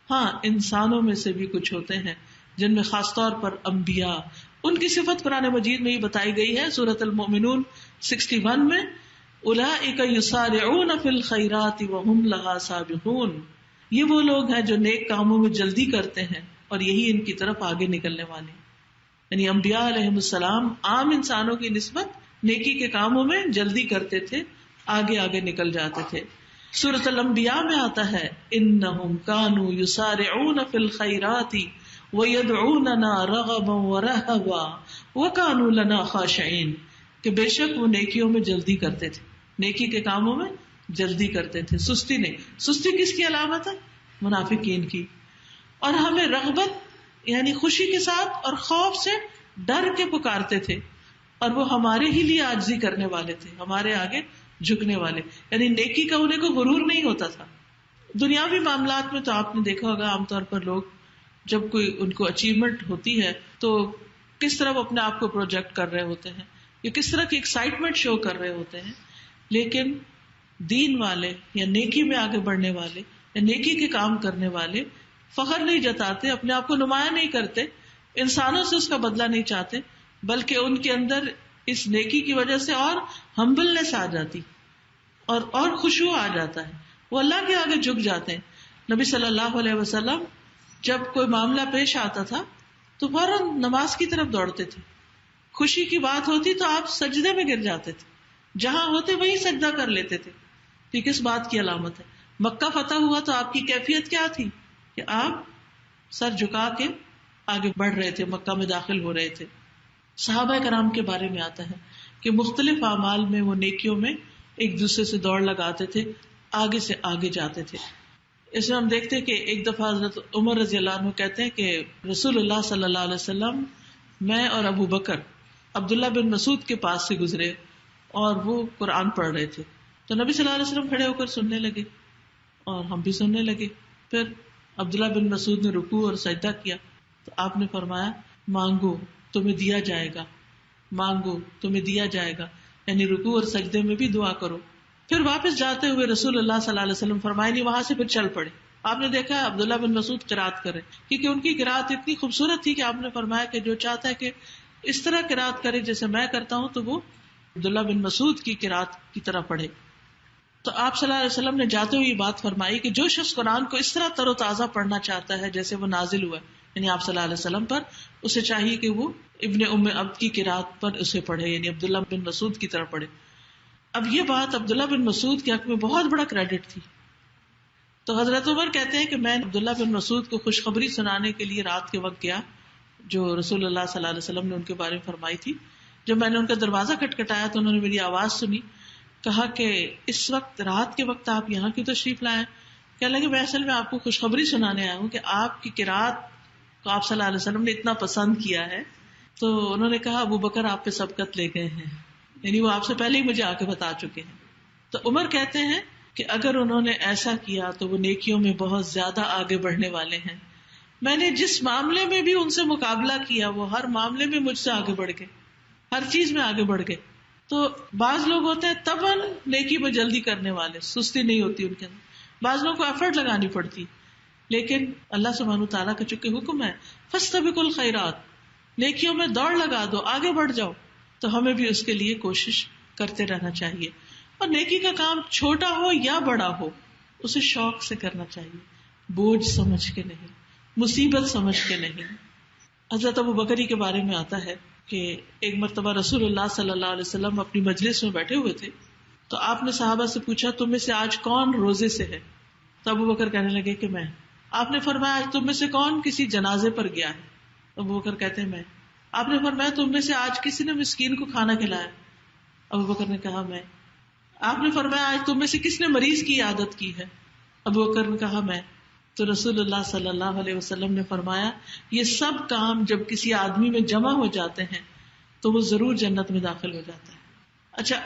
ہاں، انسانوں میں سے بھی کچھ ہوتے ہیں جن میں خاص طور پر انبیاء، ان کی صفت قرآن مجید میں ہی بتائی گئی ہے سورۃ المؤمنون 61 میں، اولئک یسارعون فی الخیرات وہم لہا سابقون. یہ وہ لوگ ہیں جو نیک کاموں میں جلدی کرتے ہیں اور یہی ان کی طرف آگے نکلنے والے. یعنی انبیاء علیہم السلام عام انسانوں کی نسبت نیکی کے کاموں میں جلدی کرتے تھے، آگے آگے نکل جاتے تھے. سورۃ الانبیاء میں آتا ہے انہم کانوا یسارعون فی الخیرات ویدعوننا رغبا ورہبا وکانوا لنا خاشعین، کہ بے شک وہ نیکیوں میں جلدی کرتے تھے، نیکی کے کاموں میں جلدی کرتے تھے، سستی نہیں. سستی کس کی علامت ہے؟ منافقین کی. اور ہمیں رغبت یعنی خوشی کے ساتھ اور خوف سے ڈر کے پکارتے تھے، اور وہ ہمارے ہی لیے عاجزی کرنے والے تھے، ہمارے آگے جھکنے والے. یعنی نیکی کا انہیں کو غرور نہیں ہوتا تھا. دنیاوی معاملات میں تو آپ نے دیکھا ہوگا عام طور پر لوگ جب کوئی ان کو اچیومنٹ ہوتی ہے تو کس طرح وہ اپنے آپ کو پروجیکٹ کر رہے ہوتے ہیں یا کس طرح کی ایکسائٹمنٹ شو کر رہے ہوتے ہیں. لیکن دین والے یا نیکی میں آگے بڑھنے والے یا نیکی کے کام کرنے والے فخر نہیں جتاتے، اپنے آپ کو نمایاں نہیں کرتے، انسانوں سے اس کا بدلہ نہیں چاہتے، بلکہ ان کے اندر اس نیکی کی وجہ سے اور ہمبلنس آ جاتی اور خشوع آ جاتا ہے. وہ اللہ کے آگے جھک جاتے ہیں. نبی صلی اللہ علیہ وسلم جب کوئی معاملہ پیش آتا تھا تو فوراً نماز کی طرف دوڑتے تھے. خوشی کی بات ہوتی تو آپ سجدے میں گر جاتے تھے، جہاں ہوتے وہی سجدہ کر لیتے تھے. یہ کس بات کی علامت ہے؟ مکہ فتح ہوا تو آپ کی کیفیت کیا تھی کہ آپ سر جھکا کے آگے بڑھ رہے تھے، مکہ میں داخل ہو رہے تھے. صحابہ کرام کے بارے میں آتا ہے کہ مختلف اعمال میں وہ نیکیوں میں ایک دوسرے سے دوڑ لگاتے تھے، آگے سے آگے جاتے تھے. اس میں ہم دیکھتے ہیں کہ ایک دفعہ حضرت عمر رضی اللہ عنہ کہتے ہیں کہ رسول اللہ صلی اللہ علیہ وسلم، میں اور ابو بکر عبداللہ بن مسعود کے پاس سے گزرے اور وہ قرآن پڑھ رہے تھے. تو نبی صلی اللہ علیہ وسلم کھڑے ہو کر سننے لگے اور ہم بھی سننے لگے. پھر عبداللہ بن مسعود نے رکوع اور سجدہ کیا تو آپ نے فرمایا مانگو تمہیں دیا جائے گا، مانگو تمہیں دیا جائے گا، یعنی رکوع اور سجدے میں بھی دعا کرو. پھر واپس جاتے ہوئے رسول اللہ صلی اللہ علیہ وسلم فرمائے نہیں، وہاں سے پھر چل پڑے. آپ نے دیکھا عبداللہ بن مسعود قرات کرے، کیونکہ ان کی قرات اتنی خوبصورت تھی کہ آپ نے فرمایا کہ جو چاہتا ہے کہ اس طرح قرات کرے جیسے میں کرتا ہوں تو وہ عبداللہ بن مسعود کی قرات کی طرح پڑھے. تو آپ صلی اللہ علیہ وسلم نے جاتے ہوئے یہ بات فرمائی کہ جو شخص قرآن کو اس طرح تر و تازہ پڑھنا چاہتا ہے جیسے وہ نازل ہوا یعنی آپ صلی اللہ علیہ وسلم پر، اسے چاہیے کہ وہ ابن ام عبد کی قرات پر اسے پڑھے، یعنی عبداللہ بن مسعود کی طرح پڑھے. اب یہ بات عبداللہ بن مسعود کے حق میں بہت بڑا کریڈٹ تھی. تو حضرت عمر کہتے ہیں کہ میں عبداللہ بن مسعود کو خوشخبری سنانے کے لیے رات کے وقت گیا جو رسول اللہ صلی اللہ علیہ وسلم نے ان کے بارے میں فرمائی تھی. جب میں نے ان کا دروازہ کھٹکھٹایا تو انہوں نے میری آواز سنی، کہا کہ اس وقت رات کے وقت آپ یہاں کیوں تشریف لائے؟ کہنے لگے میں اصل میں آپ کو خوشخبری سنانے آیا ہوں کہ آپ کی قرات کو آپ صلی اللہ علیہ وسلم نے اتنا پسند کیا ہے. تو انہوں نے کہا ابو بکر آپ پہ سبقت لے گئے ہیں، یعنی وہ آپ سے پہلے ہی مجھے آ کے بتا چکے ہیں. تو عمر کہتے ہیں کہ اگر انہوں نے ایسا کیا تو وہ نیکیوں میں بہت زیادہ آگے بڑھنے والے ہیں، میں نے جس معاملے میں بھی ان سے مقابلہ کیا وہ ہر معاملے میں مجھ سے آگے بڑھ گئے، ہر چیز میں آگے بڑھ گئے. تو بعض لوگ ہوتے ہیں طبعاً نیکی میں جلدی کرنے والے، سستی نہیں ہوتی ان کے اندر. بعض لوگوں کو ایفرٹ لگانی پڑتی، لیکن اللہ سبحانہ تعالیٰ کا چونکہ حکم ہے فاستبقوا الخیرات، نیکیوں میں دوڑ لگا دو، آگے بڑھ جاؤ. تو ہمیں بھی اس کے لیے کوشش کرتے رہنا چاہیے. اور نیکی کا کام چھوٹا ہو یا بڑا ہو اسے شوق سے کرنا چاہیے، بوجھ سمجھ کے نہیں، مصیبت سمجھ کے نہیں. حضرت ابو بکری کے بارے میں آتا ہے کہ ایک مرتبہ رسول اللہ صلی اللہ علیہ وسلم اپنی مجلس میں بیٹھے ہوئے تھے، تو آپ نے صحابہ سے پوچھا تم میں سے آج کون روزے سے ہے؟ تو ابو بکر کہنے لگے کہ میں. آپ نے فرمایا آج تم میں سے کون کسی جنازے پر گیا ہے؟ ابو بکر کہتے ہیں میں. آپ نے فرمایا تم میں سے آج کسی نے مسکین کو کھانا کھلایا؟ ابو بکر نے کہا میں. آپ نے فرمایا آج تم میں سے کس نے مریض کی عادت کی ہے؟ ابو بکر نے کہا میں. تو رسول اللہ صلی اللہ علیہ وسلم نے فرمایا یہ سب کام جب کسی آدمی میں جمع ہو جاتے ہیں تو وہ ضرور جنت میں داخل ہو جاتا ہے. اچھا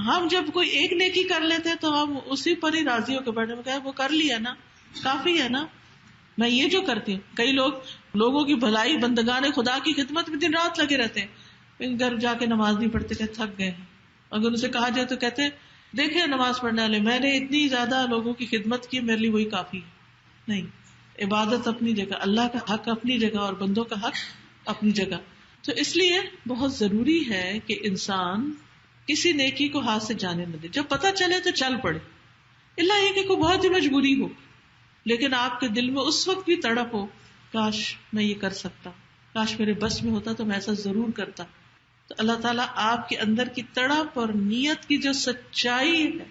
ہم جب کوئی ایک نیکی کر لیتے ہیں تو ہم اسی پر ہی راضی ہو کے بیٹھے میں وہ کر لیا نا، کافی ہے نا، میں یہ جو کرتی ہوں. کئی لوگوں کی بھلائی، بندگان خدا کی خدمت میں دن رات لگے رہتے ہیں، گھر جا کے نماز نہیں پڑھتے کہ تھک گئے ہیں. اگر ان سے کہا جائے تو کہتے دیکھیں نماز پڑھنے والے میں نے اتنی زیادہ لوگوں کی خدمت کی، میرے لیے وہی کافی ہے. نہیں، عبادت اپنی جگہ، اللہ کا حق اپنی جگہ اور بندوں کا حق اپنی جگہ. تو اس لیے بہت ضروری ہے کہ انسان کسی نیکی کو ہاتھ سے جانے نہ دے. جب پتہ چلے تو چل پڑے، اللہ یہ کہ کوئی بہت ہی مجبوری ہو، لیکن آپ کے دل میں اس وقت بھی تڑپ ہو کاش میں یہ کر سکتا، کاش میرے بس میں ہوتا تو میں ایسا ضرور کرتا. تو اللہ تعالیٰ آپ کے اندر کی تڑپ اور نیت کی جو سچائی ہے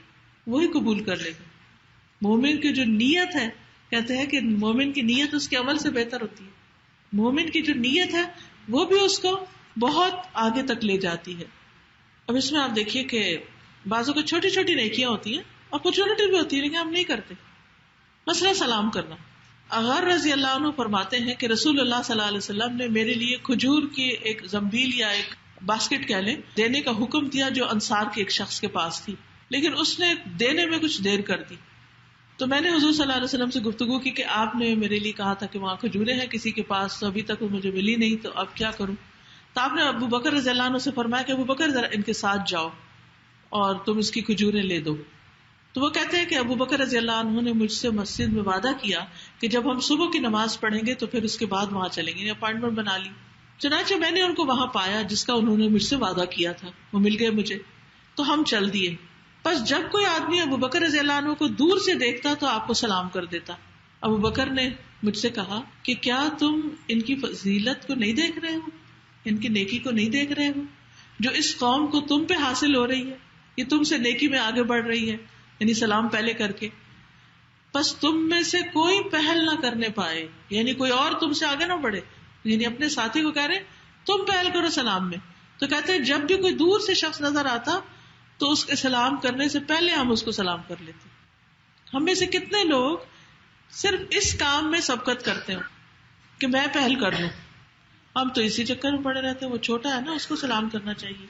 وہی قبول کر لے گا. مومن کی جو نیت ہے، کہتے ہیں کہ مومن کی نیت اس کے عمل سے بہتر ہوتی ہے. مومن کی جو نیت ہے وہ بھی اس کو بہت آگے تک لے جاتی ہے. اب اس میں آپ دیکھیے کہ بعضوں کو چھوٹی چھوٹی نیکیاں ہوتی ہیں، اپرچونٹی بھی ہوتی ہے لیکن ہم نہیں کرتے. مثلا سلام کرنا. اغار رضی اللہ عنہ فرماتے ہیں کہ رسول اللہ صلی اللہ علیہ وسلم نے میرے لیے کھجور کی ایک زنبیل یا ایک باسکٹ کہہ لیں دینے کا حکم دیا جو انصار کے ایک شخص کے پاس تھی، لیکن اس نے دینے میں کچھ دیر کر دی. تو میں نے حضور صلی اللہ علیہ وسلم سے گفتگو کی کہ آپ نے میرے لیے کہا تھا کہ وہاں کھجوریں ہیں کسی کے پاس، تو ابھی تک وہ مجھے ملی نہیں، تو اب کیا کروں؟ تو آپ نے ابو بکر رضی اللہ عنہ سے فرمایا کہ ابو بکر ذرا ان کے ساتھ جاؤ اور تم اس کی کھجوریں لے دو. تو وہ کہتے ہیں کہ ابو بکر رضی اللہ عنہ نے مجھ سے مسجد میں وعدہ کیا کہ جب ہم صبح کی نماز پڑھیں گے تو پھر اس کے بعد وہاں چلیں گے، اپائنٹمنٹ بنا لی. چنانچہ میں نے ان کو وہاں پایا جس کا انہوں نے مجھ سے وعدہ کیا تھا، وہ مل گئے مجھے، تو ہم چل دیے. بس جب کوئی آدمی ابو بکر رضی اللہ عنہ کو دور سے دیکھتا تو آپ کو سلام کر دیتا. ابو بکر نے مجھ سے کہا کہ کیا تم ان کی فضیلت کو نہیں دیکھ رہے ہو، ان کی نیکی کو نہیں دیکھ رہے ہو جو اس قوم کو تم پہ حاصل ہو رہی ہے، یہ تم سے نیکی میں آگے بڑھ رہی ہے، یعنی سلام پہلے کر کے. بس تم میں سے کوئی پہل نہ کرنے پائے، یعنی کوئی اور تم سے آگے نہ بڑھے، یعنی اپنے ساتھی کو کہہ رہے تم پہل کرو سلام میں. تو کہتے ہیں جب بھی کوئی دور سے شخص نظر آتا تو اس کے سلام کرنے سے پہلے ہم اس کو سلام کر لیتے. ہم میں سے کتنے لوگ صرف اس کام میں سبقت کرتے ہیں کہ میں پہل کر لوں. ہم تو اسی چکر میں پڑے رہتے ہیں، وہ چھوٹا ہے نا اس کو سلام کرنا چاہیے،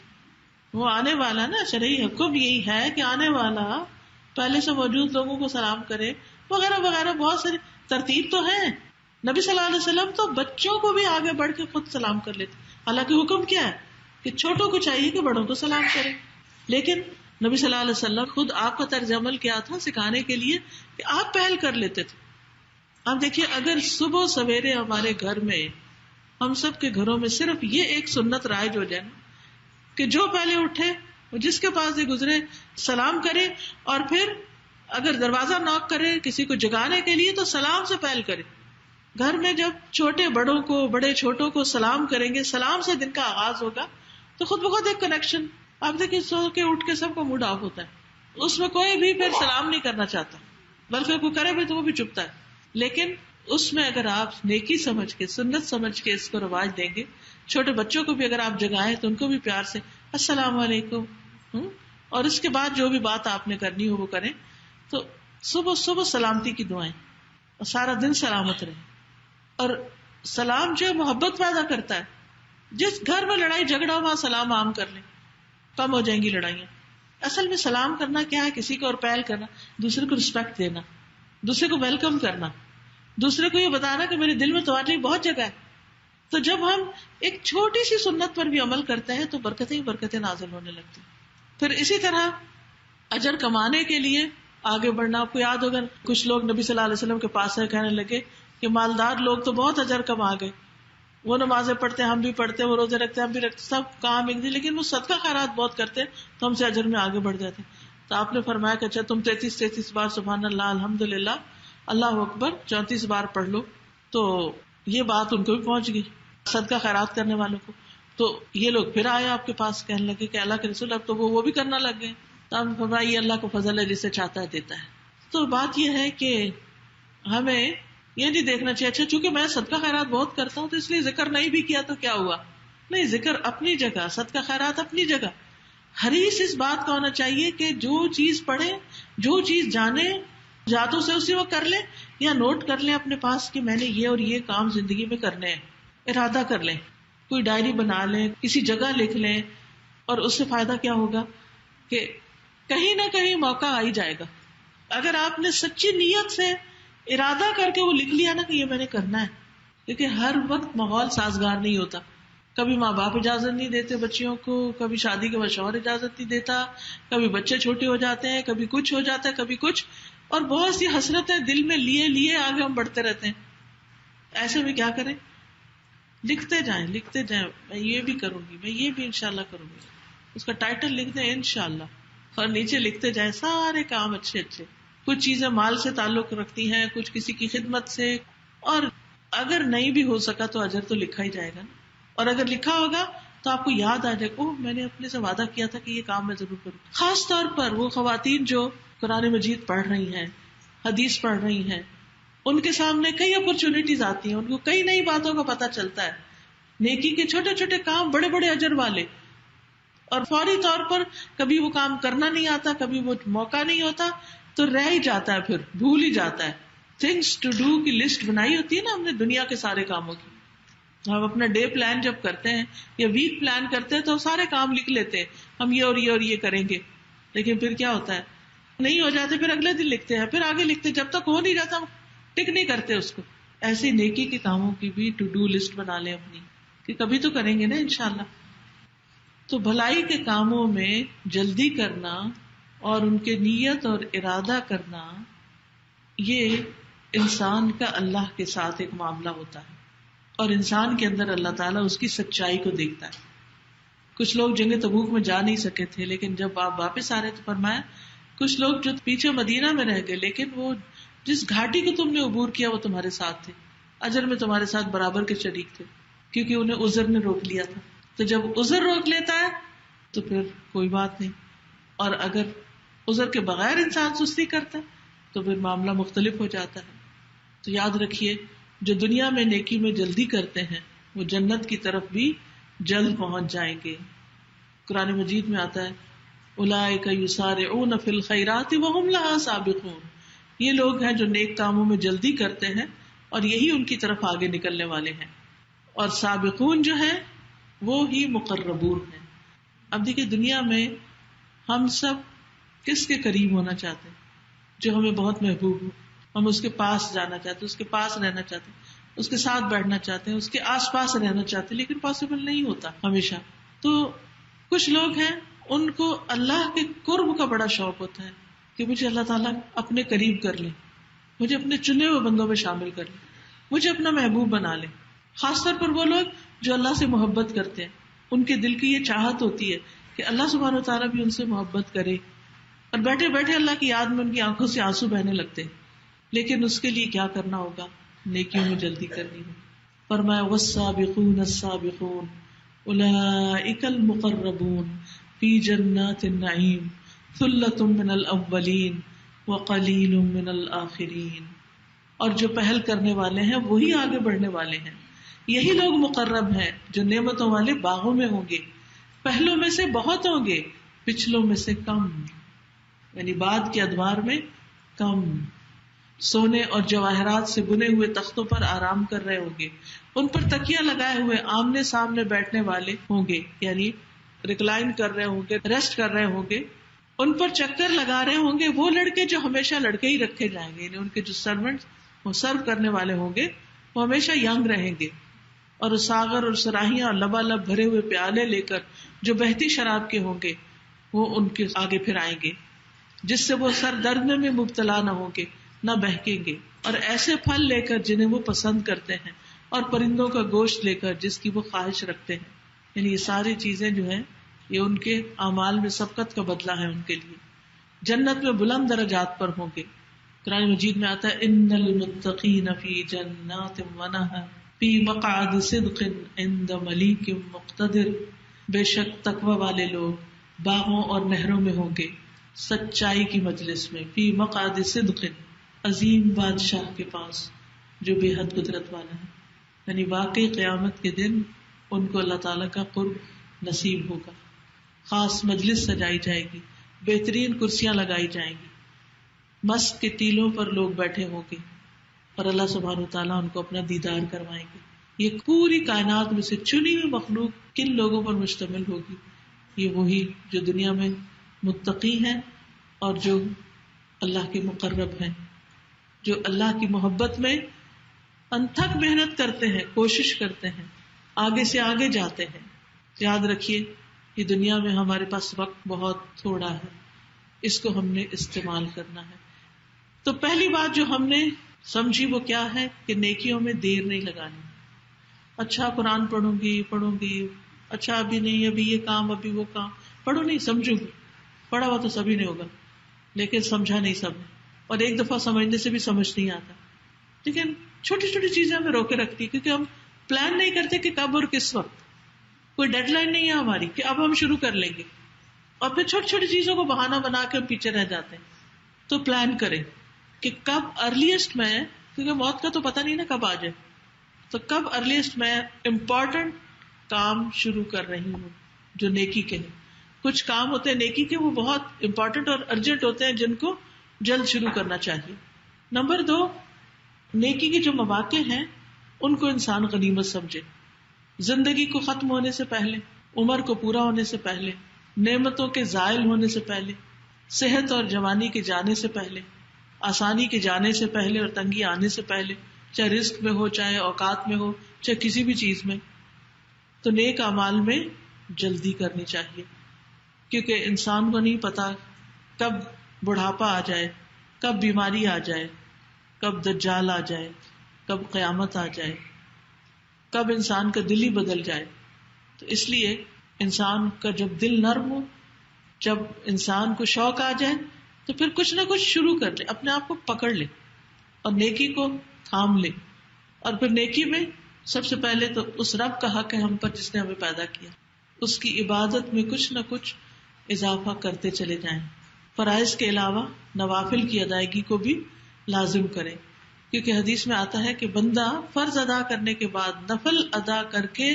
وہ آنے والا نا، شرعی حکم یہی ہے کہ آنے والا پہلے سے موجود لوگوں کو سلام کرے وغیرہ وغیرہ. بہت ساری ترتیب تو ہے. نبی صلی اللہ علیہ وسلم تو بچوں کو بھی آگے بڑھ کے خود سلام کر لیتے. حالانکہ حکم کیا ہے کہ چھوٹوں کو چاہیے کہ بڑوں کو سلام کرے، لیکن نبی صلی اللہ علیہ وسلم خود آپ کا طرز عمل کیا تھا سکھانے کے لیے کہ آپ پہل کر لیتے تھے. آپ دیکھیے اگر صبح سویرے ہمارے گھر میں، ہم سب کے گھروں میں صرف یہ ایک سنت رائج ہو جائے نا کہ جو پہلے اٹھے وہ جس کے پاس سے گزرے سلام کرے، اور پھر اگر دروازہ ناک کرے کسی کو جگانے کے لیے تو سلام سے پہل کرے. گھر میں جب چھوٹے بڑوں کو، بڑے چھوٹوں کو سلام کریں گے، سلام سے دن کا آغاز ہوگا، تو خود بخود ایک کنیکشن. آپ دیکھیں سو کے اٹھ کے سب کا موڈ آف ہوتا ہے، اس میں کوئی بھی پھر سلام نہیں کرنا چاہتا، بلکہ کوئی کرے بھی تو وہ بھی چپتا ہے. لیکن اس میں اگر آپ نیکی سمجھ کے، سنت سمجھ کے اس کو رواج دیں گے، چھوٹے بچوں کو بھی اگر آپ جگائیں تو ان کو بھی پیار سے السلام علیکم، اور اس کے بعد جو بھی بات آپ نے کرنی ہو وہ کریں. تو صبح صبح سلامتی کی دعائیں، اور سارا دن سلامت رہے. اور سلام جو محبت پیدا کرتا ہے. جس گھر میں لڑائی جھگڑا ہو وہاں سلام عام کر لیں، کم ہو جائیں گی لڑائیاں. اصل میں سلام کرنا کیا ہے؟ کسی کو اور پہل کرنا، دوسرے کو رسپیکٹ دینا، دوسرے کو ویلکم کرنا. دوسرے کو یہ بتانا کہ میرے دل میں تمہارے لیے بہت جگہ ہے. تو جب ہم ایک چھوٹی سی سنت پر بھی عمل کرتے ہیں تو برکتیں ہی برکتیں نازل ہونے لگتی. پھر اسی طرح اجر کمانے کے لیے آگے بڑھنا. آپ کو یاد ہوگا کچھ لوگ نبی صلی اللہ علیہ وسلم کے پاس سے کہنے لگے کہ مالدار لوگ تو بہت اجر کما گئے, وہ نمازیں پڑھتے ہیں, ہم بھی پڑھتے ہیں, وہ روزے رکھتے ہیں, ہم بھی رکھتے, سب کام ایک دن, لیکن وہ صدقہ خیرات بہت کرتے ہیں تو ہم سے اجر میں آگے بڑھ جاتے ہیں. تو آپ نے فرمایا کہ اچھا تم 33 بار سبحان اللہ الحمدللہ اللہ اکبر 34 بار پڑھ لو. تو یہ بات ان کو بھی پہنچ گئی, صدقہ خیرات کرنے والوں کو. تو یہ لوگ پھر آئے آپ کے پاس, کہنے لگے کہ اللہ کے رسول اب تو وہ بھی کرنا لگ گئے. تو ہم فرمایا یہ اللہ کو فضل ہے, جسے چاہتا ہے دیتا ہے. تو بات یہ ہے کہ ہمیں یہ نہیں دیکھنا چاہیے اچھا چونکہ میں صدقہ خیرات بہت کرتا ہوں تو اس لیے ذکر نہیں بھی کیا تو کیا ہوا. نہیں, ذکر اپنی جگہ, صدقہ خیرات اپنی جگہ. حریص اس بات کا ہونا چاہیے کہ جو چیز پڑھے, جو چیز جانے, یادوں سے اسی وقت کر لیں یا نوٹ کر لیں اپنے پاس کہ میں نے یہ اور یہ کام زندگی میں کرنے ہیں, ارادہ کر لیں, کوئی ڈائری بنا لیں, کسی جگہ لکھ لیں. اور اس سے فائدہ کیا ہوگا کہ کہیں نہ کہیں موقع آ ہی جائے گا. اگر آپ نے سچی نیت سے ارادہ کر کے وہ لکھ لیا نا کہ یہ میں نے کرنا ہے, کیونکہ ہر وقت ماحول سازگار نہیں ہوتا. کبھی ماں باپ اجازت نہیں دیتے بچیوں کو, کبھی شادی کے بعد شوہر اجازت نہیں دیتا, کبھی بچے چھوٹے ہو جاتے ہیں, کبھی کچھ ہو جاتا ہے, کبھی کچھ, اور بہت سی حسرتیں دل میں لیے آگے ہم بڑھتے رہتے ہیں. ایسے میں کیا کریں, لکھتے جائیں, میں یہ بھی کروں گی, میں یہ بھی انشاءاللہ کروں گی. اس کا ٹائٹل لکھ دیں انشاءاللہ, اور نیچے لکھتے جائیں سارے کام اچھے اچھے. کچھ چیزیں مال سے تعلق رکھتی ہیں, کچھ کسی کی خدمت سے, اور اگر نہیں بھی ہو سکا تو اجر تو لکھا ہی جائے گا نا. اور اگر لکھا ہوگا تو آپ کو یاد آ جائے گا, میں نے اپنے سے وعدہ کیا تھا کہ یہ کام میں ضرور کروں. خاص طور پر وہ خواتین جو قرآن مجید پڑھ رہی ہیں, حدیث پڑھ رہی ہیں, ان کے سامنے کئی اپرچونٹیز آتی ہیں, ان کو کئی نئی باتوں کا پتہ چلتا ہے, نیکی کے چھوٹے چھوٹے کام بڑے بڑے اجر والے, اور فوری طور پر کبھی وہ کام کرنا نہیں آتا, کبھی وہ موقع نہیں ہوتا تو رہ ہی جاتا ہے, پھر بھول ہی جاتا ہے. تھنگس ٹو ڈو کی لسٹ بنائی ہوتی ہے نا ہم نے دنیا کے سارے کاموں کی. ہم اپنا ڈے پلان جب کرتے ہیں یا ویک پلان کرتے ہیں تو سارے کام لکھ لیتے ہیں, ہم یہ اور یہ اور یہ کریں گے, لیکن پھر کیا ہوتا ہے, نہیں ہو جاتے, پھر اگلے دن لکھتے ہیں, پھر آگے لکھتے ہیں, جب تک ہو نہیں جاتا ہم ٹک نہیں کرتے اس کو. ایسے نیکی کے کاموں کی بھی ٹو ڈو لسٹ بنا لیں اپنی, کہ کبھی تو کریں گے نا انشاءاللہ. تو بھلائی کے کاموں میں جلدی کرنا اور ان کے نیت اور ارادہ کرنا, یہ انسان کا اللہ کے ساتھ ایک معاملہ ہوتا ہے, اور انسان کے اندر اللہ تعالیٰ اس کی سچائی کو دیکھتا ہے. کچھ لوگ جنگ تبوک میں جا نہیں سکے تھے, لیکن جب آپ واپس آ رہے تو فرمایا کچھ لوگ جو پیچھے مدینہ میں رہ گئے, لیکن وہ جس گھاٹی کو تم نے عبور کیا وہ تمہارے ساتھ تھے, اجر میں تمہارے ساتھ برابر کے شریک تھے, کیونکہ انہیں عذر نے روک لیا تھا. تو جب عذر روک لیتا ہے تو پھر کوئی بات نہیں, اور اگر عذر کے بغیر انسان سستی کرتا ہے تو پھر معاملہ مختلف ہو جاتا ہے. تو یاد رکھیے جو دنیا میں نیکی میں جلدی کرتے ہیں وہ جنت کی طرف بھی جلد پہنچ جائیں گے. قرآن مجید میں آتا ہے اولئک یسارعون فی الخیرات وہم لہا سابقون, یہ لوگ ہیں جو نیک کاموں میں جلدی کرتے ہیں اور یہی ان کی طرف آگے نکلنے والے ہیں. اور سابقون جو ہیں وہ ہی مقربون ہیں. اب دیکھیے دنیا میں ہم سب کس کے قریب ہونا چاہتے ہیں, جو ہمیں بہت محبوب ہو, ہم اس کے پاس جانا چاہتے ہیں, اس کے پاس رہنا چاہتے ہیں, اس کے ساتھ بیٹھنا چاہتے ہیں, اس کے آس پاس رہنا چاہتے ہیں, لیکن پاسبل نہیں ہوتا ہمیشہ. تو کچھ لوگ ہیں ان کو اللہ کے قرب کا بڑا شوق ہوتا ہے کہ مجھے اللہ تعالیٰ اپنے قریب کر لے, مجھے اپنے چنے ہوئے بندوں میں شامل کر لے, مجھے اپنا محبوب بنا لے. خاص طور پر وہ لوگ جو اللہ سے محبت کرتے ہیں, ان کے دل کی یہ چاہت ہوتی ہے کہ اللہ سبحانہ و تعالیٰ بھی ان سے محبت کرے, اور بیٹھے بیٹھے اللہ کی یاد میں ان کی آنکھوں سے آنسو بہنے لگتے ہیں. لیکن اس کے لیے کیا کرنا ہوگا, نیکیوں میں جلدی کرنی ہوگی. فرمایا والسابقون السابقون اولئک المقربون فی جنات النعیم ثلۃ من الاولین وقلیل من الآخرین. اور جو پہل کرنے والے ہیں وہی آگے بڑھنے والے ہیں, یہی لوگ مقرب ہیں جو نعمتوں والے باغوں میں ہوں گے, پہلوں میں سے بہت ہوں گے, پچھلوں میں سے کم, یعنی بعد کے ادوار میں کم. سونے اور جواہرات سے بنے ہوئے تختوں پر آرام کر رہے ہوں گے, ان پر تکیہ لگائے ہوئے آمنے سامنے بیٹھنے والے ہوں گے, یعنی ریکلائن کر رہے ہوں گے, ریسٹ کر رہے ہوں گے. ان پر چکر لگا رہے ہوں گے وہ لڑکے جو ہمیشہ لڑکے ہی رکھے جائیں گے, یعنی ان کے جو سرونٹس وہ سرو کرنے والے ہوں گے وہ ہمیشہ ینگ رہیں گے، اور ساغر اور سراہیاں اور لبالب بھرے ہوئے پیالے لے کر جو بہتی شراب کے ہوں گے وہ ان کے آگے پھر آئیں گے، جس سے وہ سر درد میں مبتلا نہ ہوں گے نہ بہکیں گے، اور ایسے پھل لے کر جنہیں وہ پسند کرتے ہیں، اور پرندوں کا گوشت لے کر جس کی وہ خواہش رکھتے ہیں. یعنی یہ ساری چیزیں جو ہیں یہ ان کے اعمال میں سبقت کا بدلہ ہے ان کے لیے. جنت میں بلند درجات پر ہوں گے. قرآن مجید میں آتا ہے ان المتقین فی جنات ونہر فی مقعد صدق عند ملیک مقتدر، بے شک تقوی والے لوگ باغوں اور نہروں میں ہوں گے سچائی کی مجلس میں، فی مقعد صدق عظیم بادشاہ کے پاس جو بے حد قدرت والا ہے. یعنی واقعی قیامت کے دن ان کو اللہ تعالیٰ کا قرب نصیب ہوگا. خاص مجلس سجائی جائے گی، بہترین کرسیاں لگائی جائیں گی، مسک کے ٹیلوں پر لوگ بیٹھے ہوں گے اور اللہ سبحانہ وتعالیٰ ان کو اپنا دیدار کروائیں گے. یہ پوری کائنات میں سے چنی ہوئی مخلوق کن لوگوں پر مشتمل ہوگی؟ یہ وہی جو دنیا میں متقی ہیں اور جو اللہ کے مقرب ہیں، جو اللہ کی محبت میں انتھک محنت کرتے ہیں، کوشش کرتے ہیں، آگے سے آگے جاتے ہیں. یاد رکھیے کہ دنیا میں ہمارے پاس وقت بہت تھوڑا ہے، اس کو ہم نے استعمال کرنا ہے. تو پہلی بات جو ہم نے سمجھی وہ کیا ہے کہ نیکیوں میں دیر نہیں لگانی. اچھا قرآن پڑھوں گی، اچھا ابھی نہیں، ابھی یہ کام، ابھی وہ کام، پڑھو نہیں، سمجھو گی. پڑھا ہوا تو سبھی نہیں ہوگا لیکن سمجھا نہیں سب نے، اور ایک دفعہ سمجھنے سے بھی سمجھ نہیں آتا. لیکن چھوٹی چھوٹی چیزیں ہمیں روکے رکھتی کیونکہ ہم پلان نہیں کرتے کہ کب اور کس وقت. کوئی ڈیڈ لائن نہیں ہے ہماری کہ اب ہم شروع کر لیں گے، اور پھر چھوٹی چھوٹی چیزوں کو بہانہ بنا کے ہم پیچھے رہ جاتے ہیں. تو پلان کریں کہ کب ارلیسٹ میں، کیونکہ موت کا تو پتہ نہیں نا کب آ جائے، تو کب ارلیسٹ میں امپورٹنٹ کام شروع کر رہی ہوں جو نیکی کے ہیں. کچھ کام ہوتے ہیں نیکی کے وہ بہت امپورٹنٹ اور ارجنٹ ہوتے ہیں جن کو جلد شروع کرنا چاہیے. نمبر 2، نیکی کے جو مواقع ہیں ان کو انسان غنیمت سمجھے. زندگی کو ختم ہونے سے پہلے، عمر کو پورا ہونے سے پہلے، نعمتوں کے زائل ہونے سے پہلے، صحت اور جوانی کے جانے سے پہلے، آسانی کے جانے سے پہلے اور تنگی آنے سے پہلے، چاہے رزق میں ہو، چاہے اوقات میں ہو، چاہے کسی بھی چیز میں، تو نیک اعمال میں جلدی کرنی چاہیے. کیونکہ انسان کو نہیں پتا کب بڑھاپا آ جائے، کب بیماری آ جائے، کب دجال آ جائے، کب قیامت آ جائے، کب انسان کا دل ہی بدل جائے. تو اس لیے انسان کا جب دل نرم ہو، جب انسان کو شوق آ جائے تو پھر کچھ نہ کچھ شروع کر لے، اپنے آپ کو پکڑ لے اور نیکی کو تھام لے. اور پھر نیکی میں سب سے پہلے تو اس رب کا حق ہے ہم پر جس نے ہمیں پیدا کیا، اس کی عبادت میں کچھ نہ کچھ اضافہ کرتے چلے جائیں. فرائض کے علاوہ نوافل کی ادائیگی کو بھی لازم کریں، کیونکہ حدیث میں آتا ہے کہ بندہ فرض ادا کرنے کے بعد نفل ادا کر کے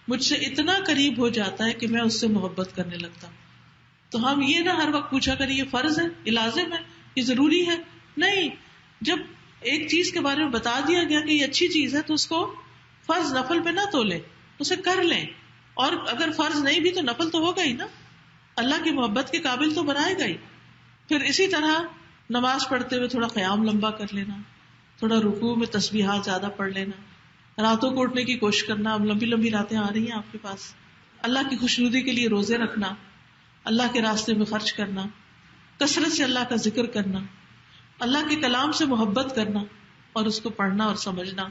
مجھ سے اتنا قریب ہو جاتا ہے کہ میں اس سے محبت کرنے لگتا ہوں. تو ہم یہ نہ ہر وقت پوچھا کریں یہ فرض ہے، یہ لازم ہے، یہ ضروری ہے. نہیں، جب ایک چیز کے بارے میں بتا دیا گیا کہ یہ اچھی چیز ہے تو اس کو فرض نفل پہ نہ تولیں، اسے کر لیں. اور اگر فرض نہیں بھی تو نفل تو ہوگا ہی نا، اللہ کی محبت کے قابل تو بنائے گا ہی. پھر اسی طرح نماز پڑھتے ہوئے تھوڑا قیام لمبا کر لینا، تھوڑا رکوع میں تسبیحات زیادہ پڑھ لینا، راتوں کو اٹھنے کی کوشش کرنا. اب لمبی لمبی راتیں آ رہی ہیں آپ کے پاس، اللہ کی خوشنودی کے لیے روزے رکھنا، اللہ کے راستے میں خرچ کرنا، کثرت سے اللہ کا ذکر کرنا، اللہ کے کلام سے محبت کرنا اور اس کو پڑھنا اور سمجھنا.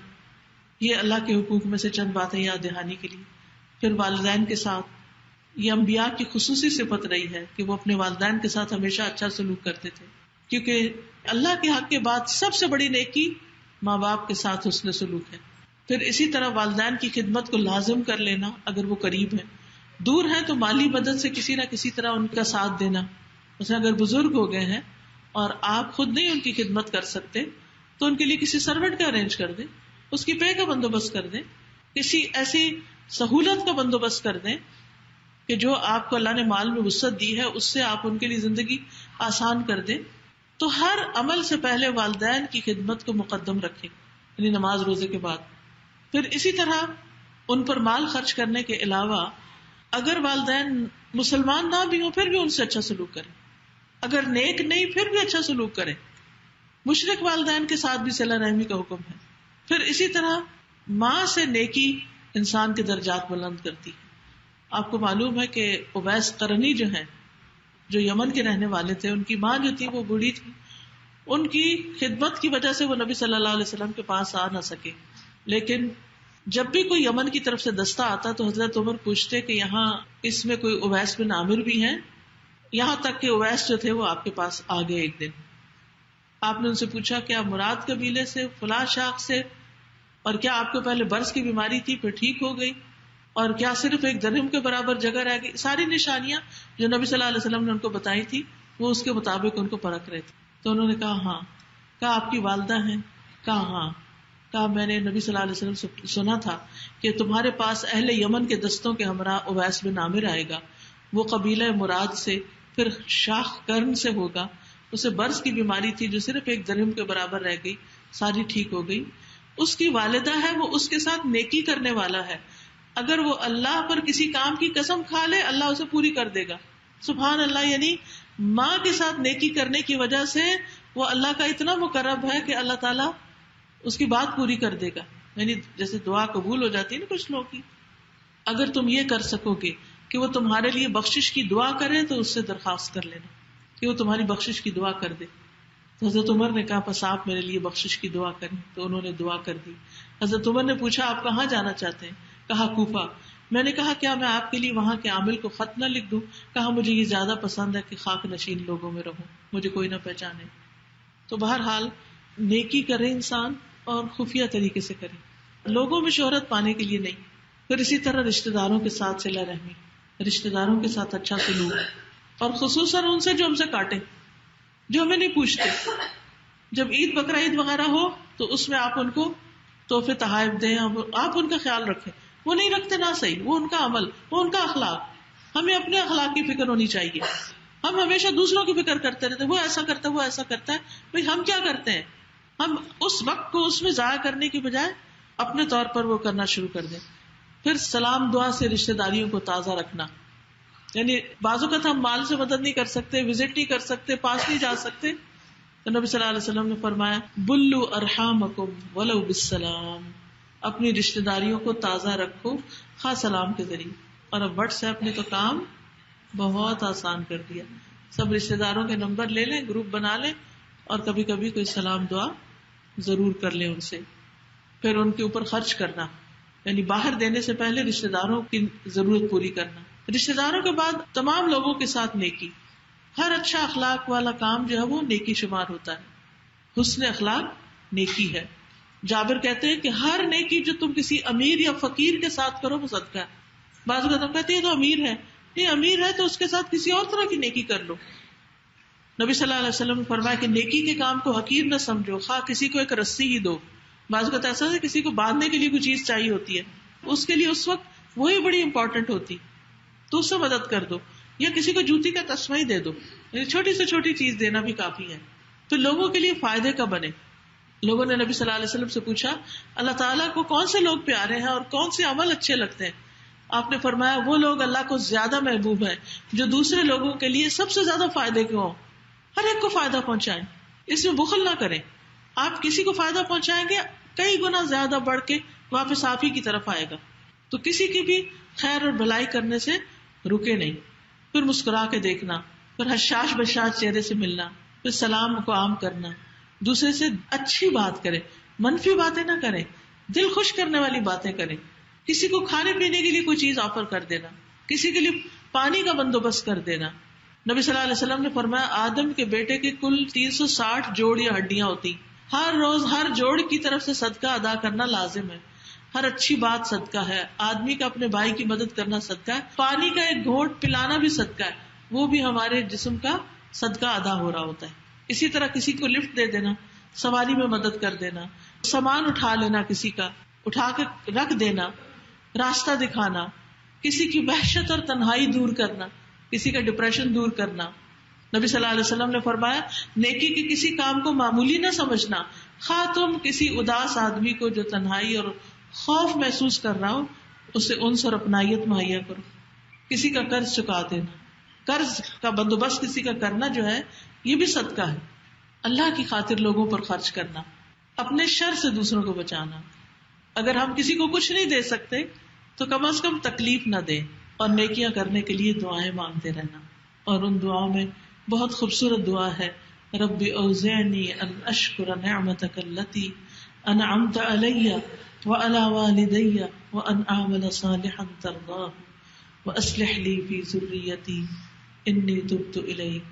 یہ اللہ کے حقوق میں سے چند باتیں یاد دہانی کے لیے. پھر والدین کے ساتھ، یہ انبیاء کی خصوصی صفت رہی ہے کہ وہ اپنے والدین کے ساتھ ہمیشہ اچھا سلوک کرتے تھے، کیونکہ اللہ کے حق کے بعد سب سے بڑی نیکی ماں باپ کے ساتھ حسن سلوک ہے. پھر اسی طرح والدین کی خدمت کو لازم کر لینا اگر وہ قریب ہیں، دور ہیں تو مالی مدد سے کسی نہ کسی طرح ان کا ساتھ دینا. مثلا اگر بزرگ ہو گئے ہیں اور آپ خود نہیں ان کی خدمت کر سکتے تو ان کے لیے کسی سرونٹ کا ارینج کر دیں، اس کی پے کا بندوبست کر دیں، کسی ایسی سہولت کا بندوبست کر دیں کہ جو آپ کو اللہ نے مال میں وسعت دی ہے اس سے آپ ان کے لیے زندگی آسان کر دیں. تو ہر عمل سے پہلے والدین کی خدمت کو مقدم رکھیں، یعنی نماز روزے کے بعد. پھر اسی طرح ان پر مال خرچ کرنے کے علاوہ اگر والدین مسلمان نہ بھی ہوں پھر بھی ان سے اچھا سلوک کریں، اگر نیک نہیں پھر بھی اچھا سلوک کریں. مشرک والدین کے ساتھ بھی صلہ رحمی کا حکم ہے. پھر اسی طرح ماں سے نیکی انسان کے درجات بلند کرتی ہے. آپ کو معلوم ہے کہ اویس قرنی جو ہیں، جو یمن کے رہنے والے تھے، ان کی ماں جو تھی وہ بوڑھی تھی. ان کی خدمت کی وجہ سے وہ نبی صلی اللہ علیہ وسلم کے پاس آ نہ سکے. لیکن جب بھی کوئی یمن کی طرف سے دستہ آتا تو حضرت عمر پوچھتے کہ یہاں اس میں کوئی اویس بن عامر بھی ہیں. یہاں تک کہ اویس جو تھے وہ آپ کے پاس آ گئے ایک دن. آپ نے ان سے پوچھا کیا مراد قبیلے سے، فلاں شاخ سے، اور کیا آپ کو پہلے برس کی بیماری تھی پھر ٹھیک ہو گئی، اور کیا صرف ایک درہم کے برابر جگہ رہ گئی. ساری نشانیاں جو نبی صلی اللہ علیہ وسلم نے ان کو بتائی تھی وہ اس کے مطابق ان کو پرکھ رہے تھے. تو انہوں نے کہا ہاں. کہا آپ کی والدہ ہیں؟ کہا ہاں. کہا میں نے نبی صلی اللہ علیہ وسلم سے سنا تھا کہ تمہارے پاس اہل یمن کے دستوں کے ہمراہ اویس بن عامر آئے گا. وہ قبیلہ مراد سے، پھر شاخ قرن سے ہوگا. اسے برس کی بیماری تھی جو صرف ایک درہم کے برابر رہ گئی، ساری ٹھیک ہو گئی. اس کی والدہ ہے، وہ اس کے ساتھ نیکی کرنے والا ہے. اگر وہ اللہ پر کسی کام کی قسم کھا لے اللہ اسے پوری کر دے گا. سبحان اللہ. یعنی ماں کے ساتھ نیکی کرنے کی وجہ سے وہ اللہ کا اتنا مقرب ہے کہ اللہ تعالیٰ اس کی بات پوری کر دے گا. یعنی جیسے دعا قبول ہو جاتی ہے نا کچھ لوگوں کی. اگر تم یہ کر سکو گے کہ وہ تمہارے لیے بخشش کی دعا کرے تو اس سے درخواست کر لینا کہ وہ تمہاری بخشش کی دعا کر دے. تو حضرت عمر نے کہا بس آپ میرے لیے بخشش کی دعا کریں. تو انہوں نے دعا کر دی. حضرت عمر نے پوچھا آپ کہاں جانا چاہتے ہیں؟ کہا کوفہ. میں نے کہا کیا میں آپ کے لیے وہاں کے عامل کو خط نہ لکھ دوں؟ کہا مجھے یہ زیادہ پسند ہے کہ خاک نشین لوگوں میں رہوں، مجھے کوئی نہ پہچانے. تو بہرحال نیکی کرے انسان اور خفیہ طریقے سے کرے، لوگوں میں شہرت پانے کے لیے نہیں. پھر اسی طرح رشتہ داروں کے ساتھ صلہ رحمی، رشتہ داروں کے ساتھ اچھا سلوک، اور خصوصاً ان سے جو ہم سے کاٹے، جو ہمیں نہیں پوچھتے. جب عید بقرعید وغیرہ ہو تو اس میں آپ ان کو تحفے تحائف دیں، آپ ان کا خیال رکھیں. وہ نہیں رکھتے نہ صحیح، وہ ان کا عمل، وہ ان کا اخلاق. ہمیں اپنے اخلاق کی فکر ہونی چاہیے. ہم ہمیشہ دوسروں کی فکر کرتے رہتے، وہ ایسا کرتا ہے وہ ایسا کرتا ہے. بھائی ہم کیا کرتے ہیں؟ ہم اس وقت کو اس میں ضائع کرنے کی بجائے اپنے طور پر وہ کرنا شروع کر دیں. پھر سلام دعا سے رشتہ داریوں کو تازہ رکھنا. یعنی بعض اوقات ہم مال سے مدد نہیں کر سکتے، وزٹ نہیں کر سکتے، پاس نہیں جا سکتے، تو نبی صلی اللہ علیہ وسلم نے فرمایا بلو ارحامکم ولو بالسلام، اپنی رشتہ داریوں کو تازہ رکھو خاص سلام کے ذریعے. اور اب واٹس ایپ نے تو کام بہت آسان کر دیا. سب رشتہ داروں کے نمبر لے لیں، گروپ بنا لیں، اور کبھی کبھی کوئی سلام دعا ضرور کر لیں ان سے. پھر ان کے اوپر خرچ کرنا، یعنی باہر دینے سے پہلے رشتہ داروں کی ضرورت پوری کرنا. رشتہ داروں کے بعد تمام لوگوں کے ساتھ نیکی. ہر اچھا اخلاق والا کام جو ہے وہ نیکی شمار ہوتا ہے. حسن اخلاق نیکی ہے. جابر کہتے ہیں کہ ہر نیکی جو تم کسی امیر یا فقیر کے ساتھ کرو وہ صدقہ ہے. بعض اوقات ہم کہتے ہیں تو امیر ہے، نہیں امیر ہے تو اس کے ساتھ کسی اور طرح کی نیکی کر لو. نبی صلی اللہ علیہ وسلم نے فرمایا کہ نیکی کے کام کو حقیر نہ سمجھو، خواہ کسی کو ایک رسی ہی دو. بعض اوقات ایسا ہے کسی کو باندھنے کے لیے کوئی چیز چاہیے ہوتی ہے، اس کے لیے اس وقت وہی بڑی امپورٹنٹ ہوتی، تو اس سے مدد کر دو. یا کسی کو جوتی کا تسمہ ہی دے دو، یعنی چھوٹی سے چھوٹی چیز دینا بھی کافی ہے. تو لوگوں کے لیے فائدے کا بنے. لوگوں نے نبی صلی اللہ علیہ وسلم سے پوچھا اللہ تعالیٰ کو کون سے لوگ پیارے ہیں اور کون سے عمل اچھے لگتے ہیں؟ آپ نے فرمایا وہ لوگ اللہ کو زیادہ محبوب ہیں جو دوسرے لوگوں کے لیے سب سے زیادہ فائدے کے ہوں، ہر ایک کو فائدہ پہنچائیں، اس میں بخل نہ کریں. آپ کسی کو فائدہ پہنچائیں گے کئی گنا زیادہ بڑھ کے واپس آپ ہی کی طرف آئے گا. تو کسی کی بھی خیر اور بھلائی کرنے سے رکے نہیں. پھر مسکرا کے دیکھنا، پھر حشاش بشاش چہرے سے ملنا، پھر سلام کو عام کرنا، دوسرے سے اچھی بات کریں، منفی باتیں نہ کریں، دل خوش کرنے والی باتیں کریں. کسی کو کھانے پینے کے لیے کوئی چیز آفر کر دینا، کسی کے لیے پانی کا بندوبست کر دینا. نبی صلی اللہ علیہ وسلم نے فرمایا آدم کے بیٹے کے کل 360 جوڑ یا ہڈیاں ہوتی، ہر روز ہر جوڑ کی طرف سے صدقہ ادا کرنا لازم ہے. ہر اچھی بات صدقہ ہے. آدمی کا اپنے بھائی کی مدد کرنا صدقہ ہے. پانی کا ایک گھونٹ پلانا بھی صدقہ ہے، وہ بھی ہمارے جسم کا صدقہ ادا ہو رہا ہوتا ہے. اسی طرح کسی کو لفٹ دے دینا، سواری میں مدد کر دینا، سامان اٹھا لینا، کسی کا اٹھا کے رکھ دینا، راستہ دکھانا، کسی کی وحشت اور تنہائی دور کرنا، کسی کا ڈپریشن دور کرنا. نبی صلی اللہ علیہ وسلم نے فرمایا نیکی کے کسی کام کو معمولی نہ سمجھنا، خواہ تم کسی اداس آدمی کو جو تنہائی اور خوف محسوس کر رہا ہو اسے انس اور اپنائیت مہیا کرو. کسی کا قرض چکا دینا، قرض کا بندوبست کسی کا کرنا جو ہے یہ بھی صدقہ ہے. اللہ کی خاطر لوگوں پر خرچ کرنا، اپنے شر سے دوسروں کو بچانا. اگر ہم کسی کو کچھ نہیں دے سکتے تو کم از کم تکلیف نہ دیں، اور نیکیاں کرنے کے لیے دعائیں مانگتے رہنا. اور ان دعاؤں میں بہت خوبصورت دعا ہے، رب اوزعنی ان اشکر نعمتک التی انعمت علی وعلی والدی وان اعمل صالحا ترضاہ واصلح لی فی ذریتی انی تبت الیک.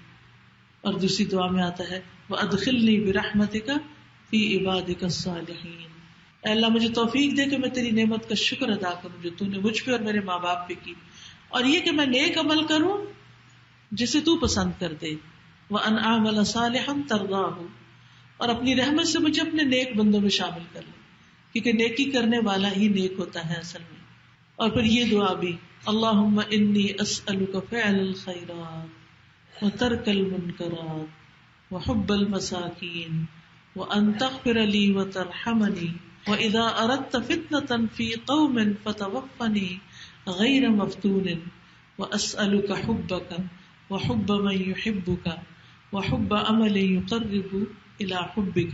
اور دوسری دعا میں آتا ہے وادخلنی برحمتک فی عبادک الصالحین. اے اللہ مجھے توفیق دے کہ میں تیری نعمت کا شکر ادا کروں جو تو نے مجھ پہ اور میرے ماں باپ پہ کی، اور یہ کہ میں نیک عمل کروں جسے تو پسند کر دے. وَأَنْ أَعْمَلَ صَالِحًا تَرْضَاهُ، اور اپنی رحمت سے مجھے اپنے نیک بندوں میں شامل کر لے، کیونکہ نیکی کرنے والا ہی نیک ہوتا ہے اصل میں. اور پھر یہ دعا بھی، اللہم انی اسألک فعل الخیرات وترک المنکرات وحب المساکین وان تغفر لی وترحمنی وَإِذَا أَرَدْتَ فِتْنَةً فِي قَوْمٍ فَتَوَفَّنِي غَيْرَ مَفْتُونٍ وَأَسْأَلُكَ حُبَّكَ وَحُبَّ مَن يُحِبُّكَ وَحُبَّ عَمَلٍ يُقَرِّبُ إِلَى حُبِّكَ.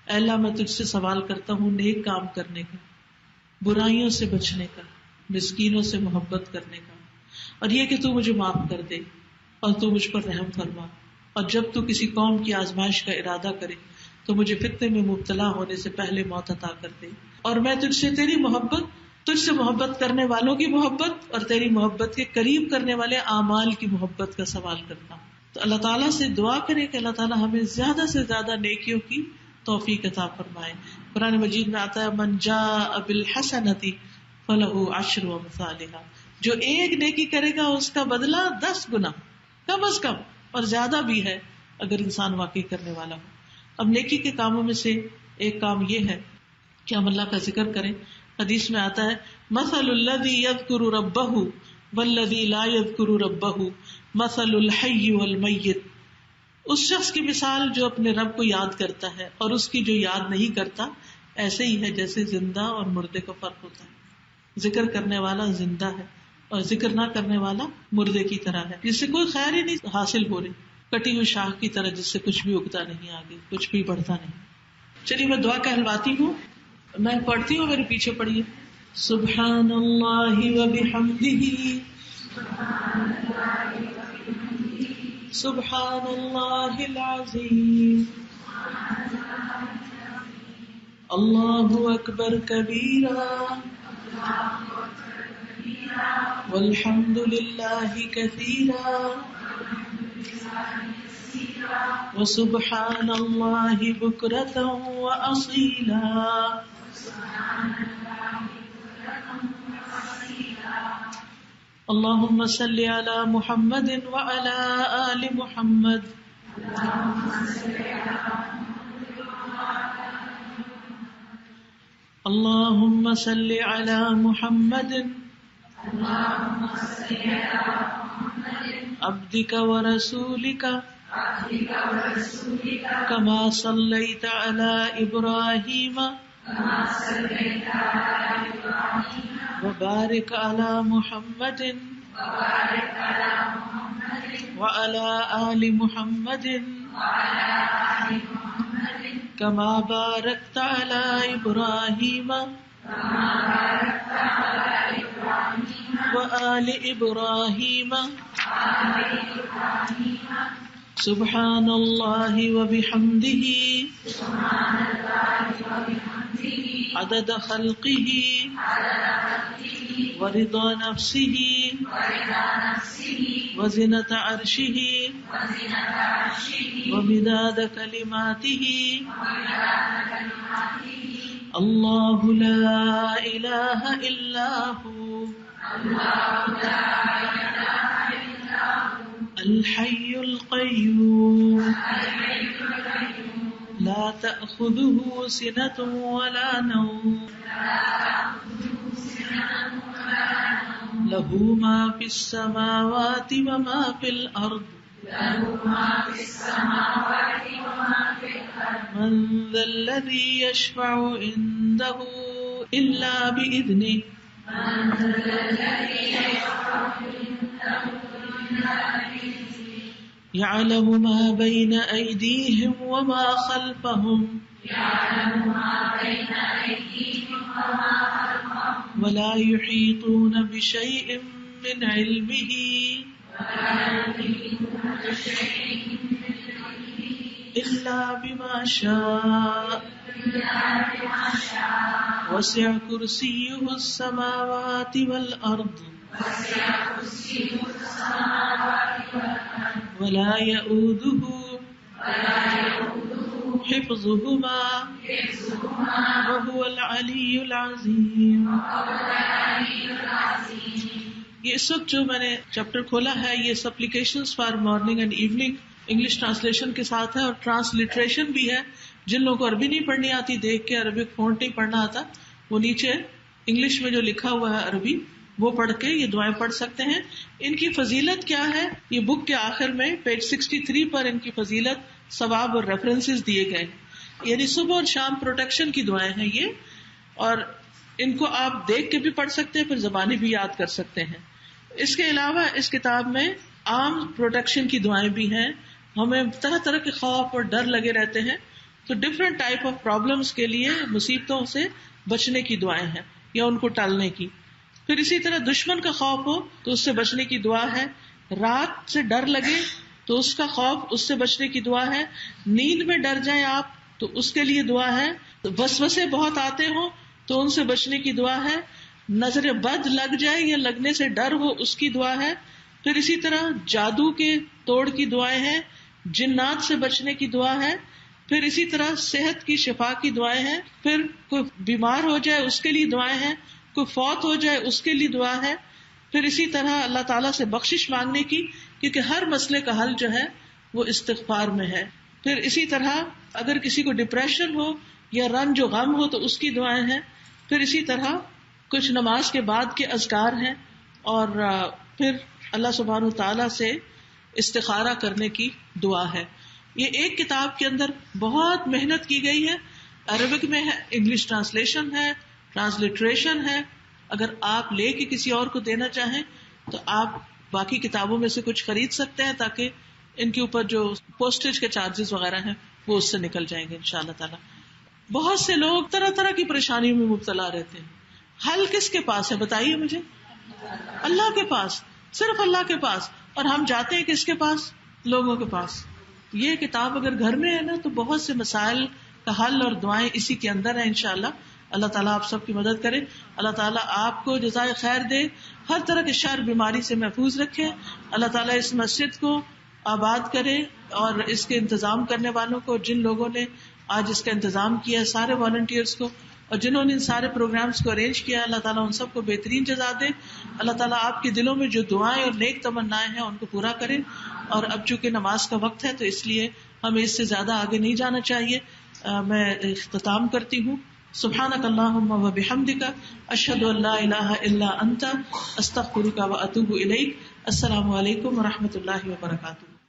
اے اللہ میں تجھ سے سوال کرتا ہوں نیک کام کرنے کا، برائیوں سے بچنے کا، مسکینوں سے محبت کرنے کا، اور یہ کہ تو مجھے معاف کر دے اور تو مجھ پر رحم فرما. اور جب تو کسی قوم کی آزمائش کا ارادہ کرے تو مجھے فتنے میں مبتلا ہونے سے پہلے موت عطا کر دے. اور میں تجھ سے تیری محبت، تجھ سے محبت کرنے والوں کی محبت اور تیری محبت کے قریب کرنے والے اعمال کی محبت کا سوال کرتا ہوں. تو اللہ تعالیٰ سے دعا کریں کہ اللہ تعالیٰ ہمیں زیادہ سے زیادہ نیکیوں کی توفیق عطا فرمائے. قرآن مجید میں آتا ہے من جاء بالحسنۃ فلہ عشر امثالھا، جو ایک نیکی کرے گا اس کا بدلہ 10 گنا کم از کم، اور زیادہ بھی ہے اگر انسان واقعی کرنے والا ہو. اب نیکی کے کاموں میں سے ایک کام یہ ہے کہ ہم اللہ کا ذکر کریں. حدیث میں آتا ہے مثل الذی یذکر ربہ والذی لا یذکر ربہ مثل الحی والمیت. اس شخص کی مثال جو اپنے رب کو یاد کرتا ہے اور اس کی جو یاد نہیں کرتا ایسے ہی ہے جیسے زندہ اور مردے کا فرق ہوتا ہے. ذکر کرنے والا زندہ ہے اور ذکر نہ کرنے والا مردے کی طرح ہے، جس سے کوئی خیر ہی نہیں حاصل ہو رہی، کٹی ہوئی شاخ کی طرح جس سے کچھ بھی اگتا نہیں، آگے کچھ بھی بڑھتا نہیں. چلیے میں دعا کہلواتی ہوں، میں پڑھتی ہوں، میرے پیچھے پڑھیے. سبحان اللہ وبحمدہ سبحان اللہ العظیم اللہ اکبر کبیرا والحمد للہ کثیرا وسبحان اللہ بکرۃ واصیلا. اللہم صل علی محمد وعلی آل محمد اللہم صل علی محمد عبدک ورسولک کما صلیت علی ابراہیم وبارک علی محمد وعلی آل محمد کما بارکت علی ابراہیم وآل ابراہیم سبحان اللہ وبحمدہ عدد خلقہ ورضا نفسہ وزنة عرشہ ومداد کلماتہ. اللہ لا الہ الا ہو الحی القیوم لا تأخذه سنة ولا نوم له ما في السماوات وما في الأرض من ذا الذي يشفع عنده إلا بإذنه يعلم ما بين أيديهم وما خلفهم ولا يحيطون بشيء من علمه إلا بما شاء وسع كرسيه السماوات والأرض ولا يؤوده حفظهما وهو العلی العظیم. یہ اس وقت جو میں نے چیپٹر کھولا ہے یہ supplications for morning and evening English translation کے ساتھ ہے اور ٹرانسلیٹریشن بھی ہے. جن لوگوں کو عربی نہیں پڑھنی آتی دیکھ کے عربک فونٹ نہیں پڑھنا آتا وہ نیچے انگلش میں جو لکھا ہوا ہے عربی وہ پڑھ کے یہ دعائیں پڑھ سکتے ہیں. ان کی فضیلت کیا ہے یہ بک کے آخر میں پیج 63 پر ان کی فضیلت ثواب اور ریفرنسز دیے گئے. یعنی صبح اور شام پروٹیکشن کی دعائیں ہیں یہ اور ان کو آپ دیکھ کے بھی پڑھ سکتے ہیں پھر زبانی بھی یاد کر سکتے ہیں. اس کے علاوہ اس کتاب میں عام پروٹیکشن کی دعائیں بھی ہیں. ہمیں طرح طرح کے خوف اور ڈر لگے رہتے ہیں تو ڈفرینٹ ٹائپ آف پرابلمس کے لیے مصیبتوں سے بچنے کی دعائیں ہیں یا ان کو ٹالنے کی. پھر اسی طرح دشمن کا خوف ہو تو اس سے بچنے کی دعا ہے. رات سے ڈر لگے تو اس کا خوف اس سے بچنے کی دعا ہے. نیند میں ڈر جائیں آپ تو اس کے لیے دعا ہے. وسوسے بہت آتے ہوں تو ان سے بچنے کی دعا ہے. نظر بد لگ جائے یا لگنے سے ڈر ہو اس کی دعا ہے. پھر اسی طرح جادو کے توڑ کی دعائیں ہیں. جنات سے بچنے کی دعا ہے. پھر اسی طرح صحت کی شفا کی دعائیں ہیں. پھر کوئی بیمار ہو جائے اس کے لیے دعائیں ہیں. کوئی فوت ہو جائے اس کے لیے دعا ہے. پھر اسی طرح اللہ تعالیٰ سے بخشش مانگنے کی کیونکہ ہر مسئلے کا حل جو ہے وہ استغفار میں ہے. پھر اسی طرح اگر کسی کو ڈپریشن ہو یا رنج و غم ہو تو اس کی دعائیں ہیں. پھر اسی طرح کچھ نماز کے بعد کے اذکار ہیں اور پھر اللہ سبحانہ تعالیٰ سے استخارہ کرنے کی دعا ہے. یہ ایک کتاب کے اندر بہت محنت کی گئی ہے. عربک میں ہے, انگلش ٹرانسلیشن ہے, ٹرانسلیٹریشن ہے. اگر آپ لے کے کسی اور کو دینا چاہیں تو آپ باقی کتابوں میں سے کچھ خرید سکتے ہیں تاکہ ان کے اوپر جو پوسٹیج کے چارجز وغیرہ ہیں وہ اس سے نکل جائیں گے انشاءاللہ تعالی. بہت سے لوگ طرح طرح کی پریشانیوں میں مبتلا رہتے ہیں. حل کس کے پاس ہے بتائیے مجھے؟ اللہ کے پاس, صرف اللہ کے پاس. اور ہم جاتے ہیں کس کے پاس؟ لوگوں کے پاس. یہ کتاب اگر گھر میں ہے نا تو بہت سے مسائل کا حل اور دعائیں اسی کے اندر ہیں انشاءاللہ. اللہ تعالیٰ آپ سب کی مدد کرے. اللہ تعالیٰ آپ کو جزائے خیر دے, ہر طرح کے شر بیماری سے محفوظ رکھے. اللہ تعالیٰ اس مسجد کو آباد کرے اور اس کے انتظام کرنے والوں کو, جن لوگوں نے آج اس کا انتظام کیا, سارے والنٹیئرز کو اور جنہوں نے ان سارے پروگرامز کو ارینج کیا, اللہ تعالیٰ ان سب کو بہترین جزا دے. اللہ تعالیٰ آپ کے دلوں میں جو دعائیں اور نیک تمنائیں ہیں ان کو پورا کرے. اور اب چونکہ نماز کا وقت ہے تو اس لیے ہمیں اس سے زیادہ آگے نہیں جانا چاہیے. میں اختتام کرتی ہوں. سبحانک اللہم و بحمدک اشہد ان لا الہ الا انت استغفرک و اتوب الیک. السلام علیکم و رحمۃ اللہ وبرکاتہ.